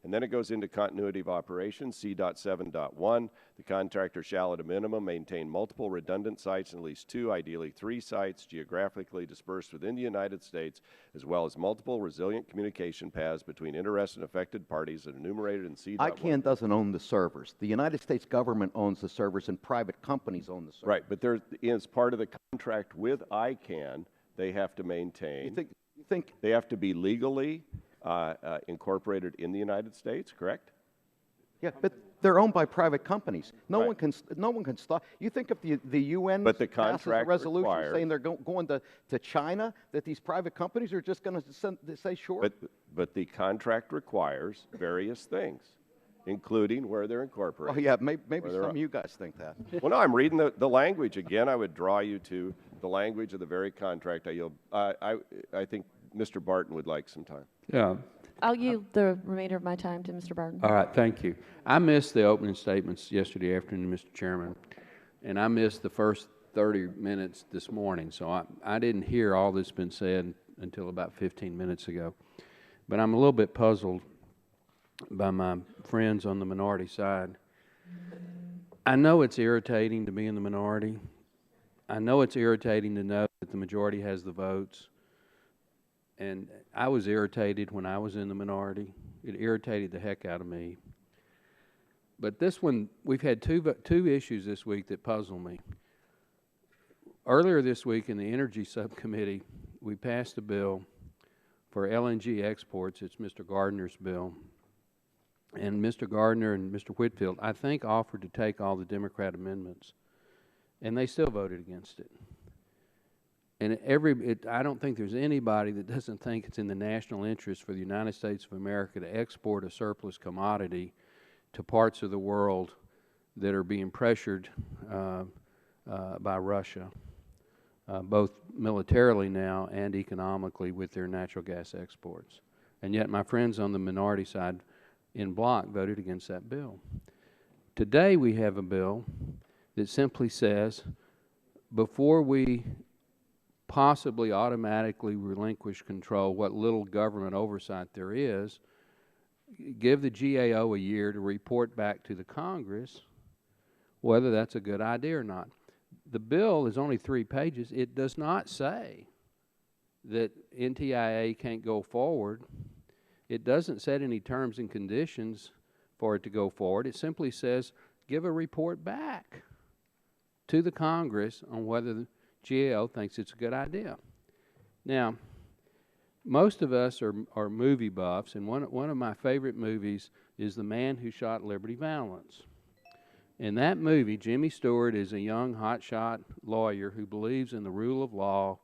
And then it goes into continuity of operations, C.7.1. The contractor shall, at a minimum, maintain multiple redundant sites and at least 2, ideally 3 sites geographically dispersed within the United States, as well as multiple resilient communication paths between interested and affected parties that are enumerated in C.1. ICANN doesn't own the servers. The United States government owns the servers, and private companies own the servers. Right, but as part of the contract with ICANN, they have to maintain. You think they have to be legally incorporated in the United States, correct? Yeah, but they're owned by private companies. No one can stop. You think if the UN But the passes a contract resolution requires, saying they're going to China, that these private companies are just going to say sure? but the contract requires various things, including where they're Oh incorporated. yeah, maybe Where some they're of you guys think that. Well, no, I'm reading the language again. I would draw you to the language of the very contract. I think Mr. Barton would like some time. Yeah. I'll yield the remainder of my time to Mr. Barton. All right, thank you. I missed the opening statements yesterday afternoon, Mr. Chairman, and I missed the first 30 minutes this morning, so I didn't hear all that's been said until about 15 minutes ago. But I'm a little bit puzzled by my friends on the minority side. I know it's irritating to be in the minority. I know it's irritating to know that the majority has the votes. And I was irritated when I was in the minority. It irritated the heck out of me. But this one, we've had two issues this week that puzzle me. Earlier this week in the Energy Subcommittee, we passed a bill for LNG exports. It's Mr. Gardner's bill. And Mr. Gardner and Mr. Whitfield, I think, offered to take all the Democrat amendments. And they still voted against it. And I don't think there's anybody that doesn't think it's in the national interest for the United States of America to export a surplus commodity to parts of the world that are being pressured by Russia, both militarily now and economically with their natural gas exports. And yet my friends on the minority side in bloc voted against that bill. Today we have a bill that simply says, before we possibly automatically relinquish control, what little government oversight there is, give the GAO a year to report back to the Congress whether that's a good idea or not. The bill is only 3 pages. It does not say that NTIA can't go forward. It doesn't set any terms and conditions for it to go forward. It simply says give a report back to the Congress on whether the GAO thinks it's a good idea. Now, most of us are movie buffs, and one of my favorite movies is The Man Who Shot Liberty Valance. In that movie, Jimmy Stewart is a young hotshot lawyer who believes in the rule of law,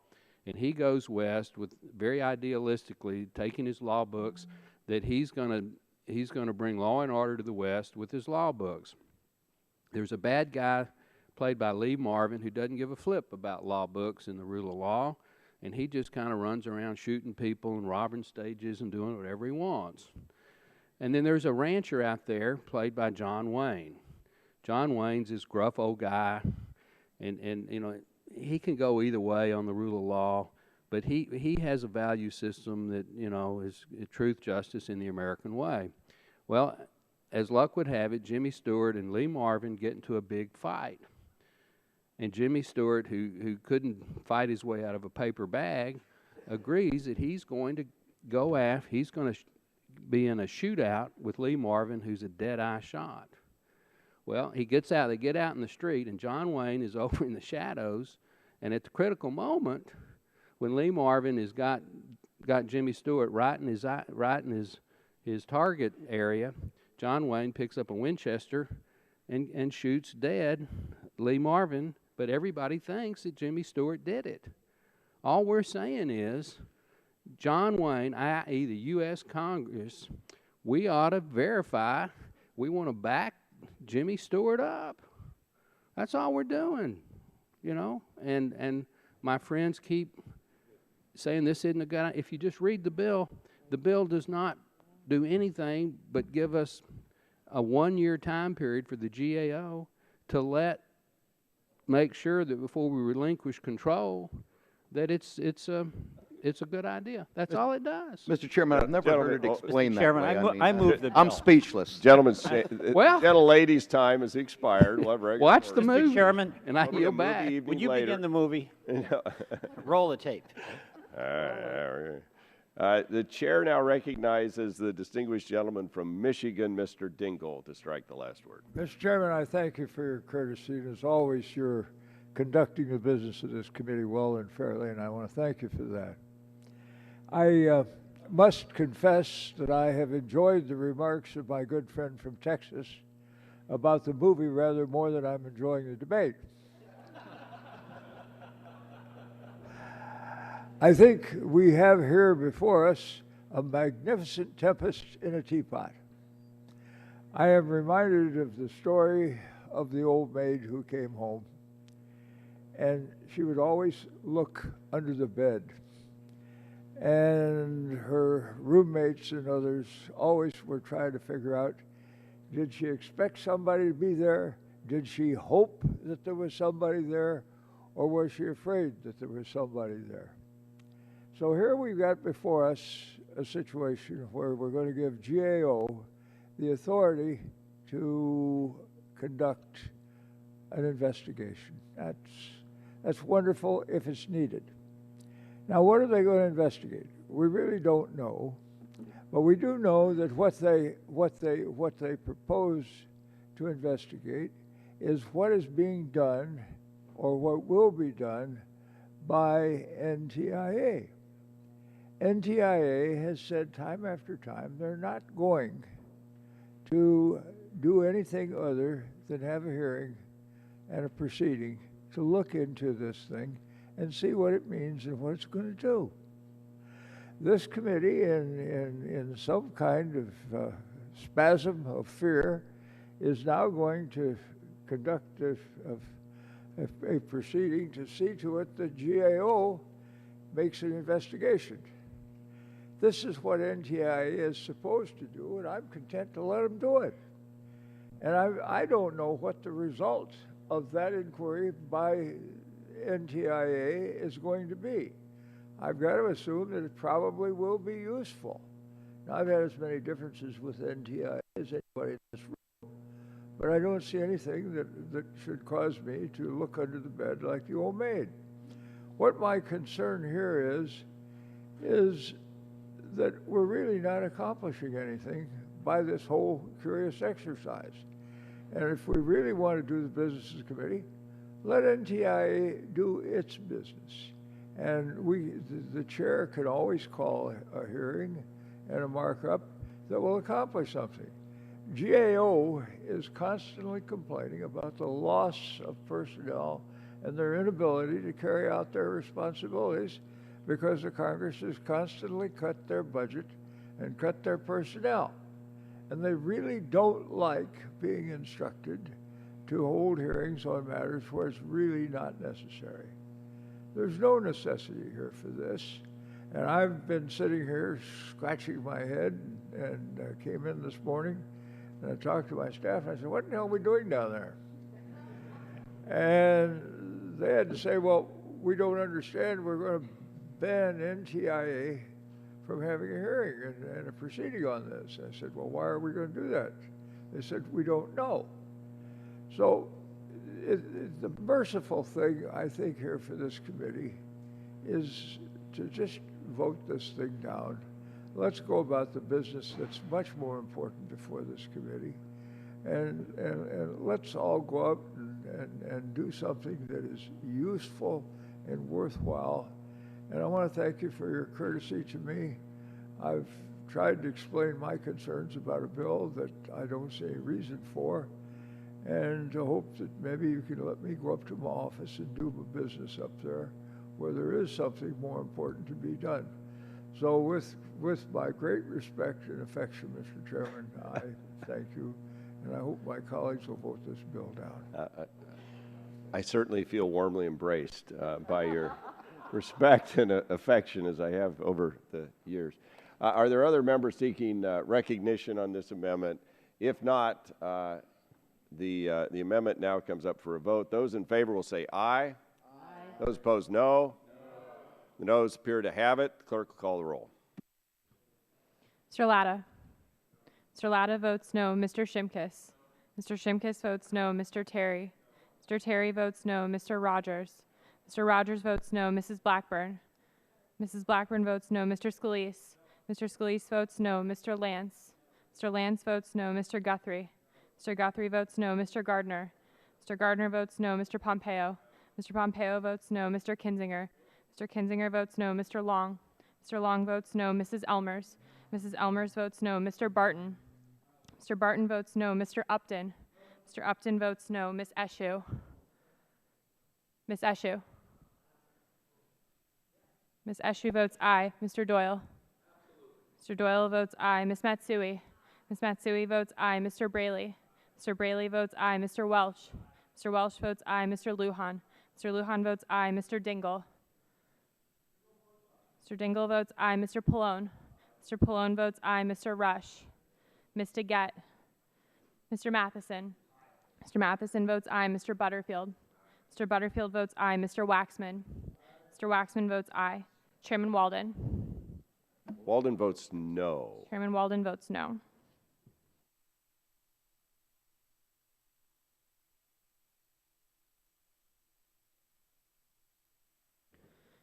and he goes west with very idealistically taking his law books that he's going to bring law and order to the West with his law books. There's a bad guy played by Lee Marvin who doesn't give a flip about law books and the rule of law, and he just kind of runs around shooting people and robbing stages and doing whatever he wants. And then there's a rancher out there played by John Wayne. John Wayne's this gruff old guy, and you know, he can go either way on the rule of law, but he has a value system that, you know, is truth, justice, in the American way. Well, as luck would have it, Jimmy Stewart and Lee Marvin get into a big fight. And Jimmy Stewart, who couldn't fight his way out of a paper bag, agrees that he's going to he's going to be in a shootout with Lee Marvin, who's a dead-eye shot. Well, he gets out, they get out in the street, and John Wayne is over in the shadows, and at the critical moment, when Lee Marvin has got Jimmy Stewart right in his target area, John Wayne picks up a Winchester and shoots dead Lee Marvin, but everybody thinks that Jimmy Stewart did it. All we're saying is, John Wayne, i.e. the U.S. Congress, we ought to verify, we want to back Jimmy Stewart up. That's all we're doing, you know. And my friends keep saying this isn't a good idea. If you just read the bill does not do anything but give us a 1-year time period for the GAO to make sure that before we relinquish control, that it's a good idea. That's all it does. Mr. Chairman, I've never heard it explained that way. I move the bill. I'm speechless. Gentlemen, Well- gentlelady's time has expired. We'll have regular Watch the order. movie, Chairman, and I It'll be a yield movie back. evening would you later. begin the movie? Roll the tape. The chair now recognizes the distinguished gentleman from Michigan, Mr. Dingell, to strike the last word. Mr. Chairman, I thank you for your courtesy, and as always, you're conducting the business of this committee well and fairly, and I want to thank you for that. I must confess that I have enjoyed the remarks of my good friend from Texas about the movie rather more than I'm enjoying the debate. I think we have here before us a magnificent tempest in a teapot. I am reminded of the story of the old maid who came home, and she would always look under the bed, and her roommates and others always were trying to figure out, did she expect somebody to be there? Did she hope that there was somebody there? Or was she afraid that there was somebody there? So here we've got before us a situation where we're going to give GAO the authority to conduct an investigation. That's wonderful if it's needed. Now, what are they going to investigate? We really don't know, but we do know that what they propose to investigate is what is being done or what will be done by NTIA. NTIA has said time after time they're not going to do anything other than have a hearing and a proceeding to look into this thing and see what it means and what it's going to do. This committee, in some kind of spasm of fear, is now going to conduct a proceeding to see to it that GAO makes an investigation. This is what NTIA is supposed to do, and I'm content to let them do it. And I don't know what the result of that inquiry by NTIA is going to be. I've got to assume that it probably will be useful. Now, I've had as many differences with NTIA as anybody in this room, but I don't see anything that should cause me to look under the bed like the old maid. What my concern here is that we're really not accomplishing anything by this whole curious exercise. And if we really want to do the business of the committee, let NTIA do its business. And the chair can always call a hearing and a markup that will accomplish something. GAO is constantly complaining about the loss of personnel and their inability to carry out their responsibilities because the Congress has constantly cut their budget and cut their personnel. And they really don't like being instructed to hold hearings on matters where it's really not necessary. There's no necessity here for this. And I've been sitting here scratching my head and came in this morning and I talked to my staff and I said, what the hell are we doing down there? And they had to say, well, we don't understand. We're going to ban NTIA from having a hearing and a proceeding on this. I said, well, why are we going to do that? They said, we don't know. So the merciful thing, I think, here for this committee is to just vote this thing down. Let's go about the business that's much more important before this committee. and let's all go out and do something that is useful and worthwhile. And I want to thank you for your courtesy to me. I've tried to explain my concerns about a bill that I don't see any reason for, and to hope that maybe you can let me go up to my office and do my business up there where there is something more important to be done. So with my great respect and affection, Mr. Chairman, I thank you, and I hope my colleagues will vote this bill down. I certainly feel warmly embraced by your respect and affection, as I have over the years. Are there other members seeking recognition on this amendment? If not, the amendment now comes up for a vote. Those in favor will say aye. Aye. Those opposed, no. The noes appear to have it. The clerk will call the roll. Mr. Latta. Mr. Latta votes no. Mr. Shimkus. Mr. Shimkus votes no. Mr. Terry. Mr. Terry votes no. Mr. Rogers. Mr. Rogers votes no. Mrs. Blackburn. Mrs. Blackburn votes no. Mr. Scalise. Mr. Scalise votes no. Mr. Lance. Mr. Lance votes no. Mr. Guthrie. Mr. Guthrie votes no. Mr. Gardner. Mr. Gardner votes no. Mr. Pompeo. Mr. Pompeo votes no. Mr. Kinzinger. Mr. Kinzinger votes no. Mr. Long. Mr. Long votes no. Mrs. Elmers. Mrs. Elmers votes no. Mr. Barton. Mr. Barton votes no. Mr. Upton. Mr. Upton votes no. Miss Eshoo. Miss Eshoo. Miss Eshoo votes aye. Mr. Doyle. Mr. Doyle votes aye. Miss Matsui. Miss Matsui votes aye. Mr. Braley. Mr. Braley votes aye. Mr. Welsh. Mr. Welsh votes aye. Mr. Lujan. Mr. Lujan votes aye. Mr. Dingle. Mr. Dingle votes aye. Mr. Pallone. Mr. Pallone votes aye. Mr. Rush. Ms. DeGette. Mr. Matheson. Mr. Matheson votes aye. Mr. Butterfield. Mr. Butterfield votes aye. Mr. Waxman. Mr. Waxman votes aye. Chairman Walden. Walden votes no. Chairman Walden votes no.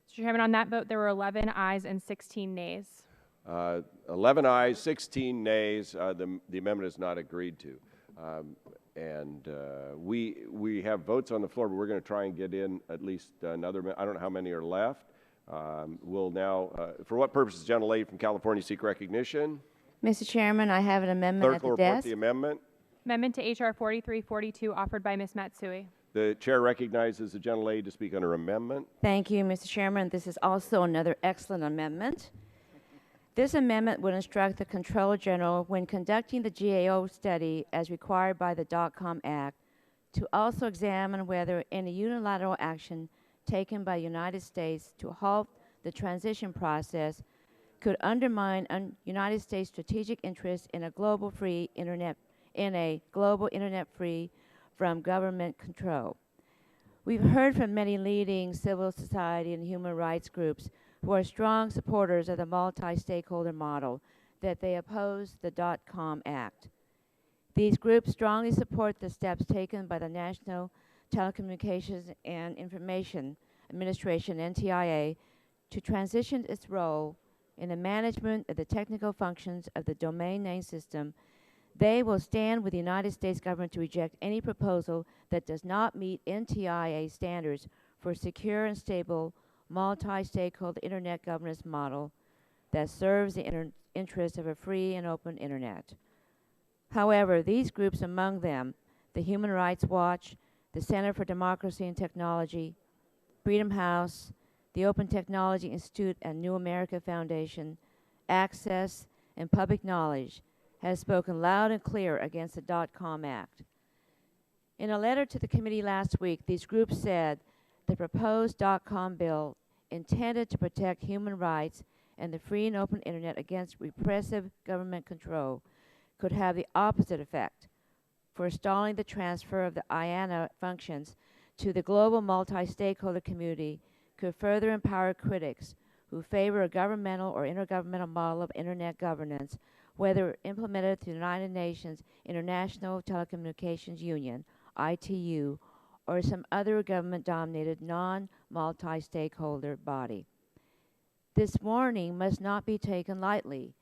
Mr. Chairman, on that vote, there were 11 ayes and 16 nays. 11 ayes, 16 nays. The amendment is not agreed to. We have votes on the floor, but we're going to try and get in at least another. I don't know how many are left. We'll now, for what purpose does the gentlelady from California seek recognition? Mr. Chairman, I have an amendment Clerk at will the report desk. the amendment. Amendment to H.R. 4342 offered by Ms. Matsui. The chair recognizes the gentlelady to speak on her amendment. Thank you, Mr. Chairman. This is also another excellent amendment. This amendment would instruct the Comptroller General, when conducting the GAO study as required by the DOTCOM Act, to also examine whether any unilateral action taken by the United States to halt the transition process could undermine United States strategic interests in a global internet free from government control. We've heard from many leading civil society and human rights groups who are strong supporters of the multi-stakeholder model that they oppose the DOTCOM Act. These groups strongly support the steps taken by the National Telecommunications and Information Administration, NTIA, to transition its role in the management of the technical functions of the domain name system. They will stand with the United States government to reject any proposal that does not meet NTIA standards for secure and stable multi-stakeholder internet governance model that serves the interests of a free and open internet. However, these groups, among them the Human Rights Watch, the Center for Democracy and Technology, Freedom House, the Open Technology Institute and New America Foundation, Access, and Public Knowledge, has spoken loud and clear against the DOTCOM Act. In a letter to the committee last week, these groups said the proposed DOTCOM bill, intended to protect human rights and the free and open internet against repressive government control, could have the opposite effect, forestalling the transfer of the IANA functions to the global multi-stakeholder community, could further empower critics who favor a governmental or intergovernmental model of internet governance, whether implemented through the United Nations International Telecommunications Union, ITU, or some other government-dominated non-multi-stakeholder body. This warning must not be taken lightly.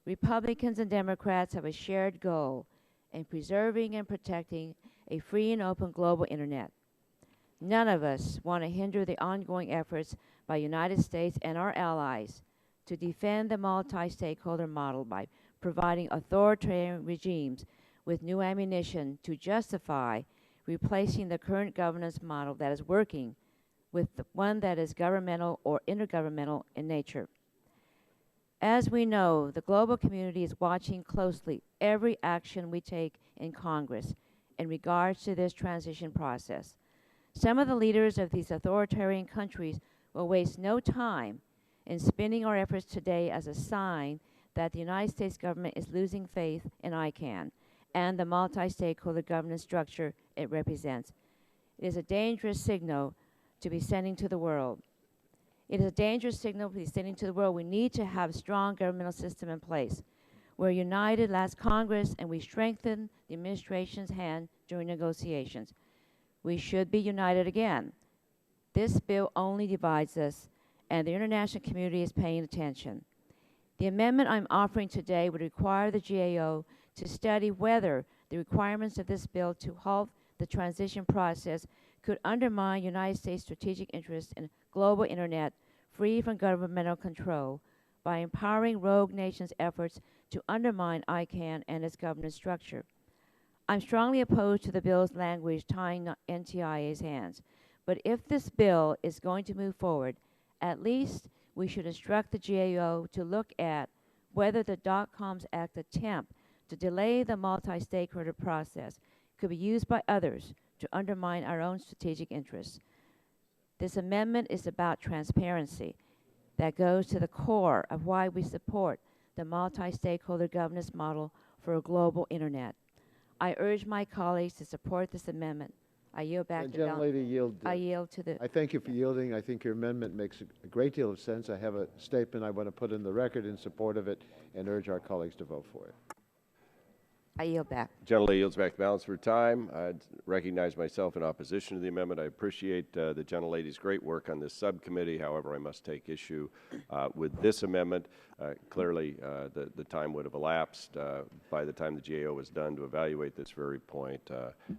Republicans and Democrats have a shared goal, in preserving and protecting a free and open global internet. None of us want to hinder the ongoing efforts by the United States and our allies to defend the multi-stakeholder model by providing authoritarian regimes with new ammunition to justify replacing the current governance model that is working with one that is governmental or intergovernmental in nature. As we know, the global community is watching closely every action we take in Congress in regards to this transition process. Some of the leaders of these authoritarian countries will waste no time in spinning our efforts today as a sign that the United States government is losing faith in ICANN and the multi-stakeholder governance structure it represents. It is a dangerous signal to be sending to the world. It is a dangerous signal to be sending to the world. We need to have a strong governmental system in place. We're united last Congress, and we strengthened the administration's hand during negotiations. We should be united again. This bill only divides us, and the international community is paying attention. The amendment I'm offering today would require the GAO to study whether the requirements of this bill to halt the transition process could undermine United States strategic interests in global internet free from governmental control by empowering rogue nations' efforts to undermine ICANN and its governance structure. I'm strongly opposed to the bill's language tying NTIA's hands, but if this bill is going to move forward, at least we should instruct the GAO to look at whether the DOTCOM's Act attempt to delay the multi-stakeholder process could be used by others to undermine our own strategic interests. This amendment is about transparency that goes to the core of why we support the multi-stakeholder governance model for a global internet. I urge my colleagues to support this amendment. I yield back to Gentlelady, I yield to the. I thank you for yielding. I think your amendment makes a great deal of sense. I have a statement I want to put in the record in support of it and urge our colleagues to vote for it. I yield back. Gentlelady yields back the balance for time. I recognize myself in opposition to the amendment. I appreciate the gentlelady's great work on this subcommittee. However, I must take issue with this amendment. Clearly, the time would have elapsed by the time the GAO was done to evaluate this very point,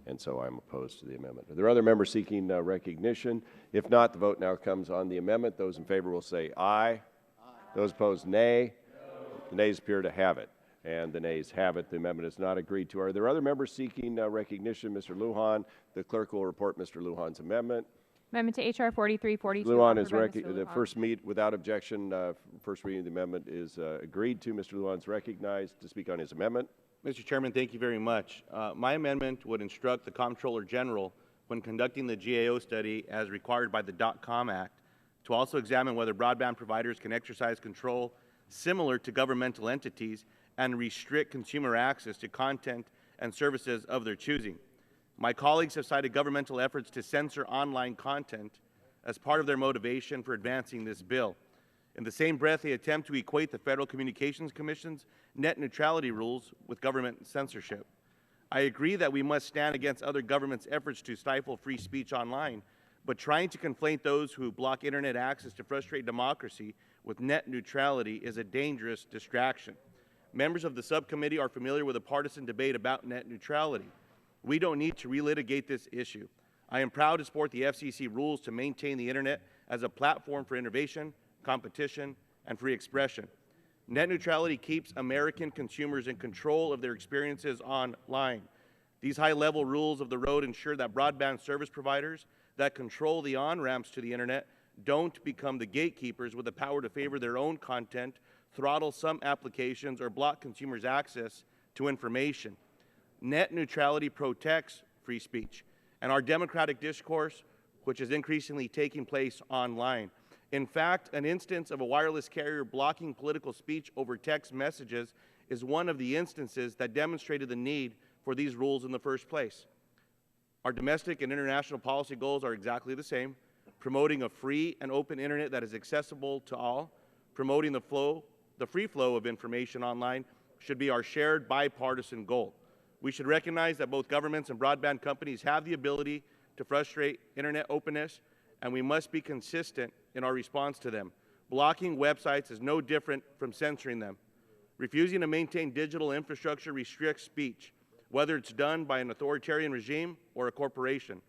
and so I'm opposed to the amendment. Are there other members seeking recognition? If not, the vote now comes on the amendment. Those in favor will say aye. Aye. Those opposed, nay. No. The nays appear to have it. And the nays have it. The amendment is not agreed to. Are there other members seeking recognition? Mr. Lujan, the clerk will report Mr. Lujan's amendment. Amendment to H.R. 4342. Lujan is the first meet without objection. First reading of the amendment is agreed to. Mr. Lujan is recognized to speak on his amendment. Mr. Chairman, thank you very much. My amendment would instruct the Comptroller General, when conducting the GAO study as required by the DOTCOM Act, to also examine whether broadband providers can exercise control similar to governmental entities and restrict consumer access to content and services of their choosing. My colleagues have cited governmental efforts to censor online content as part of their motivation for advancing this bill. In the same breath, they attempt to equate the Federal Communications Commission's net neutrality rules with government censorship. I agree that we must stand against other governments' efforts to stifle free speech online, but trying to conflate those who block internet access to frustrate democracy with net neutrality is a dangerous distraction. Members of the subcommittee are familiar with a partisan debate about net neutrality. We don't need to relitigate this issue. I am proud to support the FCC rules to maintain the internet as a platform for innovation, competition, and free expression. Net neutrality keeps American consumers in control of their experiences online. These high-level rules of the road ensure that broadband service providers that control the on-ramps to the internet don't become the gatekeepers with the power to favor their own content, throttle some applications, or block consumers' access to information. Net neutrality protects free speech and our democratic discourse, which is increasingly taking place online. In fact, an instance of a wireless carrier blocking political speech over text messages is one of the instances that demonstrated the need for these rules in the first place. Our domestic and international policy goals are exactly the same: promoting a free and open internet that is accessible to all, promoting the free flow of information online should be our shared bipartisan goal. We should recognize that both governments and broadband companies have the ability to frustrate internet openness, and we must be consistent in our response to them. Blocking websites is no different from censoring them. Refusing to maintain digital infrastructure restricts speech. whether it's done by an authoritarian regime or a corporation.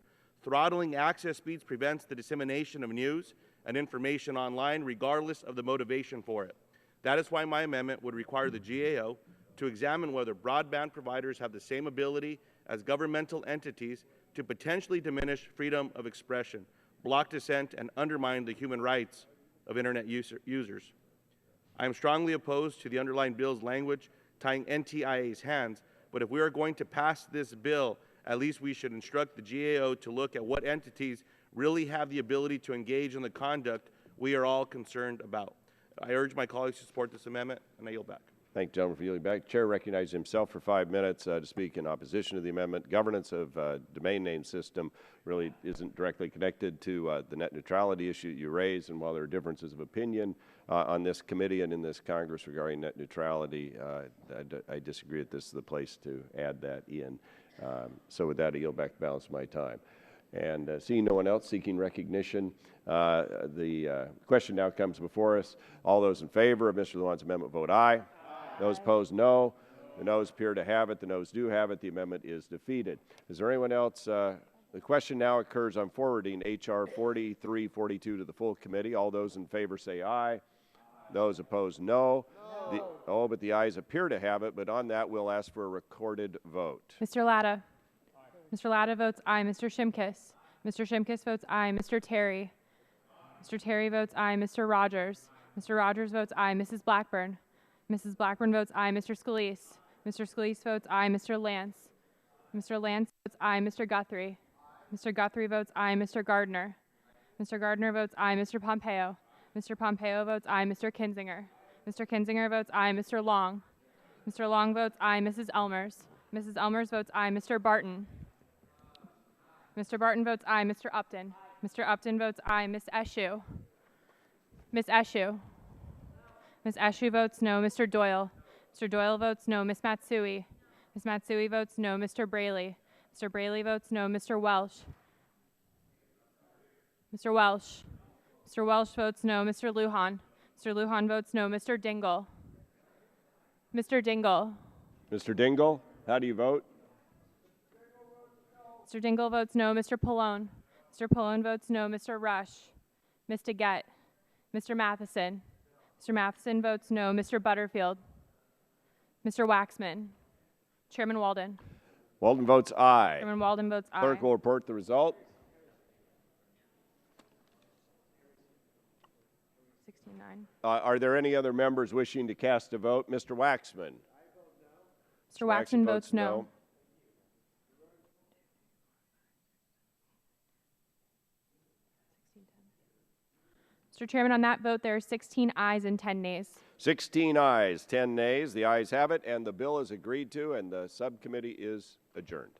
Throttling access speeds prevents the dissemination of news and information online, regardless of the motivation for it. That is why my amendment would require the GAO to examine whether broadband providers have the same ability as governmental entities to potentially diminish freedom of expression, block dissent, and undermine the human rights of Internet users. I am strongly opposed to the underlying bill's language tying NTIA's hands, but if we are going to pass this bill, at least we should instruct the GAO to look at what entities really have the ability to engage in the conduct we are all concerned about. I urge my colleagues to support this amendment, and I yield back. Thank the gentleman for yielding back. Chair recognizes himself for 5 minutes to speak in opposition to the amendment. Governance of domain name system really isn't directly connected to the net neutrality issue you raised, and while there are differences of opinion on this committee and in this Congress regarding net neutrality, I disagree that this is the place to add that in. So with that, I yield back the balance of my time. And seeing no one else seeking recognition, the question now comes before us. All those in favor of Mr. Lujan's amendment vote aye. Those opposed, no. The noes appear to have it. The noes do have it. The amendment is defeated. Is there anyone else? The question now occurs on forwarding H.R. 4342 to the full committee. All those in favor say aye. Those opposed, no. But the ayes appear to have it. But on that, we'll ask for a recorded vote. Mr. Latta. Mr. Latta votes aye. Mr. Shimkus. Mr. Shimkus votes aye. Mr. Terry. Mr. Terry votes aye. Mr. Rogers. Mr. Rogers votes aye. Mrs. Blackburn. Mrs. Blackburn votes aye. Mr. Scalise. Mr. Scalise votes aye. Mr. Lance. Mr. Lance votes aye. Mr. Guthrie. Mr. Guthrie votes aye. Mr. Gardner. Mr. Gardner votes aye. Mr. Pompeo. Mr. Pompeo votes aye. Mr. Kinzinger. Mr. Kinzinger votes aye. Mr. Long. Mr. Long votes aye. Mrs. Elmers. Mrs. Elmers votes aye. Mr. Barton. Mr. Barton votes aye. Mr. Upton. Mr. Upton votes aye. Miss Eshoo. Miss Eshoo. Miss Eshoo votes no. Mr. Doyle. Mr. Doyle votes no. Miss Matsui. Miss Matsui votes no. Mr. Braley. Mr. Braley votes no. Mr. Welsh. Mr. Welsh. Mr. Welsh votes no. Mr. Lujan. Mr. Lujan votes no. Mr. Dingle. Mr. Dingle. Mr. Dingle, how do you vote? Mr. Dingle votes no. Mr. Pallone. Mr. Pallone votes no. Mr. Rush. Ms. DeGette. Mr. Matheson. Mr. Matheson votes no. Mr. Butterfield. Mr. Waxman. Chairman Walden. Walden votes aye. Chairman Walden votes aye. Clerk will report the result. 16-9. Are there any other members wishing to cast a vote? Mr. Waxman. Mr. Waxman votes no. Mr. Chairman, on that vote, there are 16 ayes and 10 nays. 16 ayes, 10 nays. The ayes have it, and the bill is agreed to, and the subcommittee is adjourned.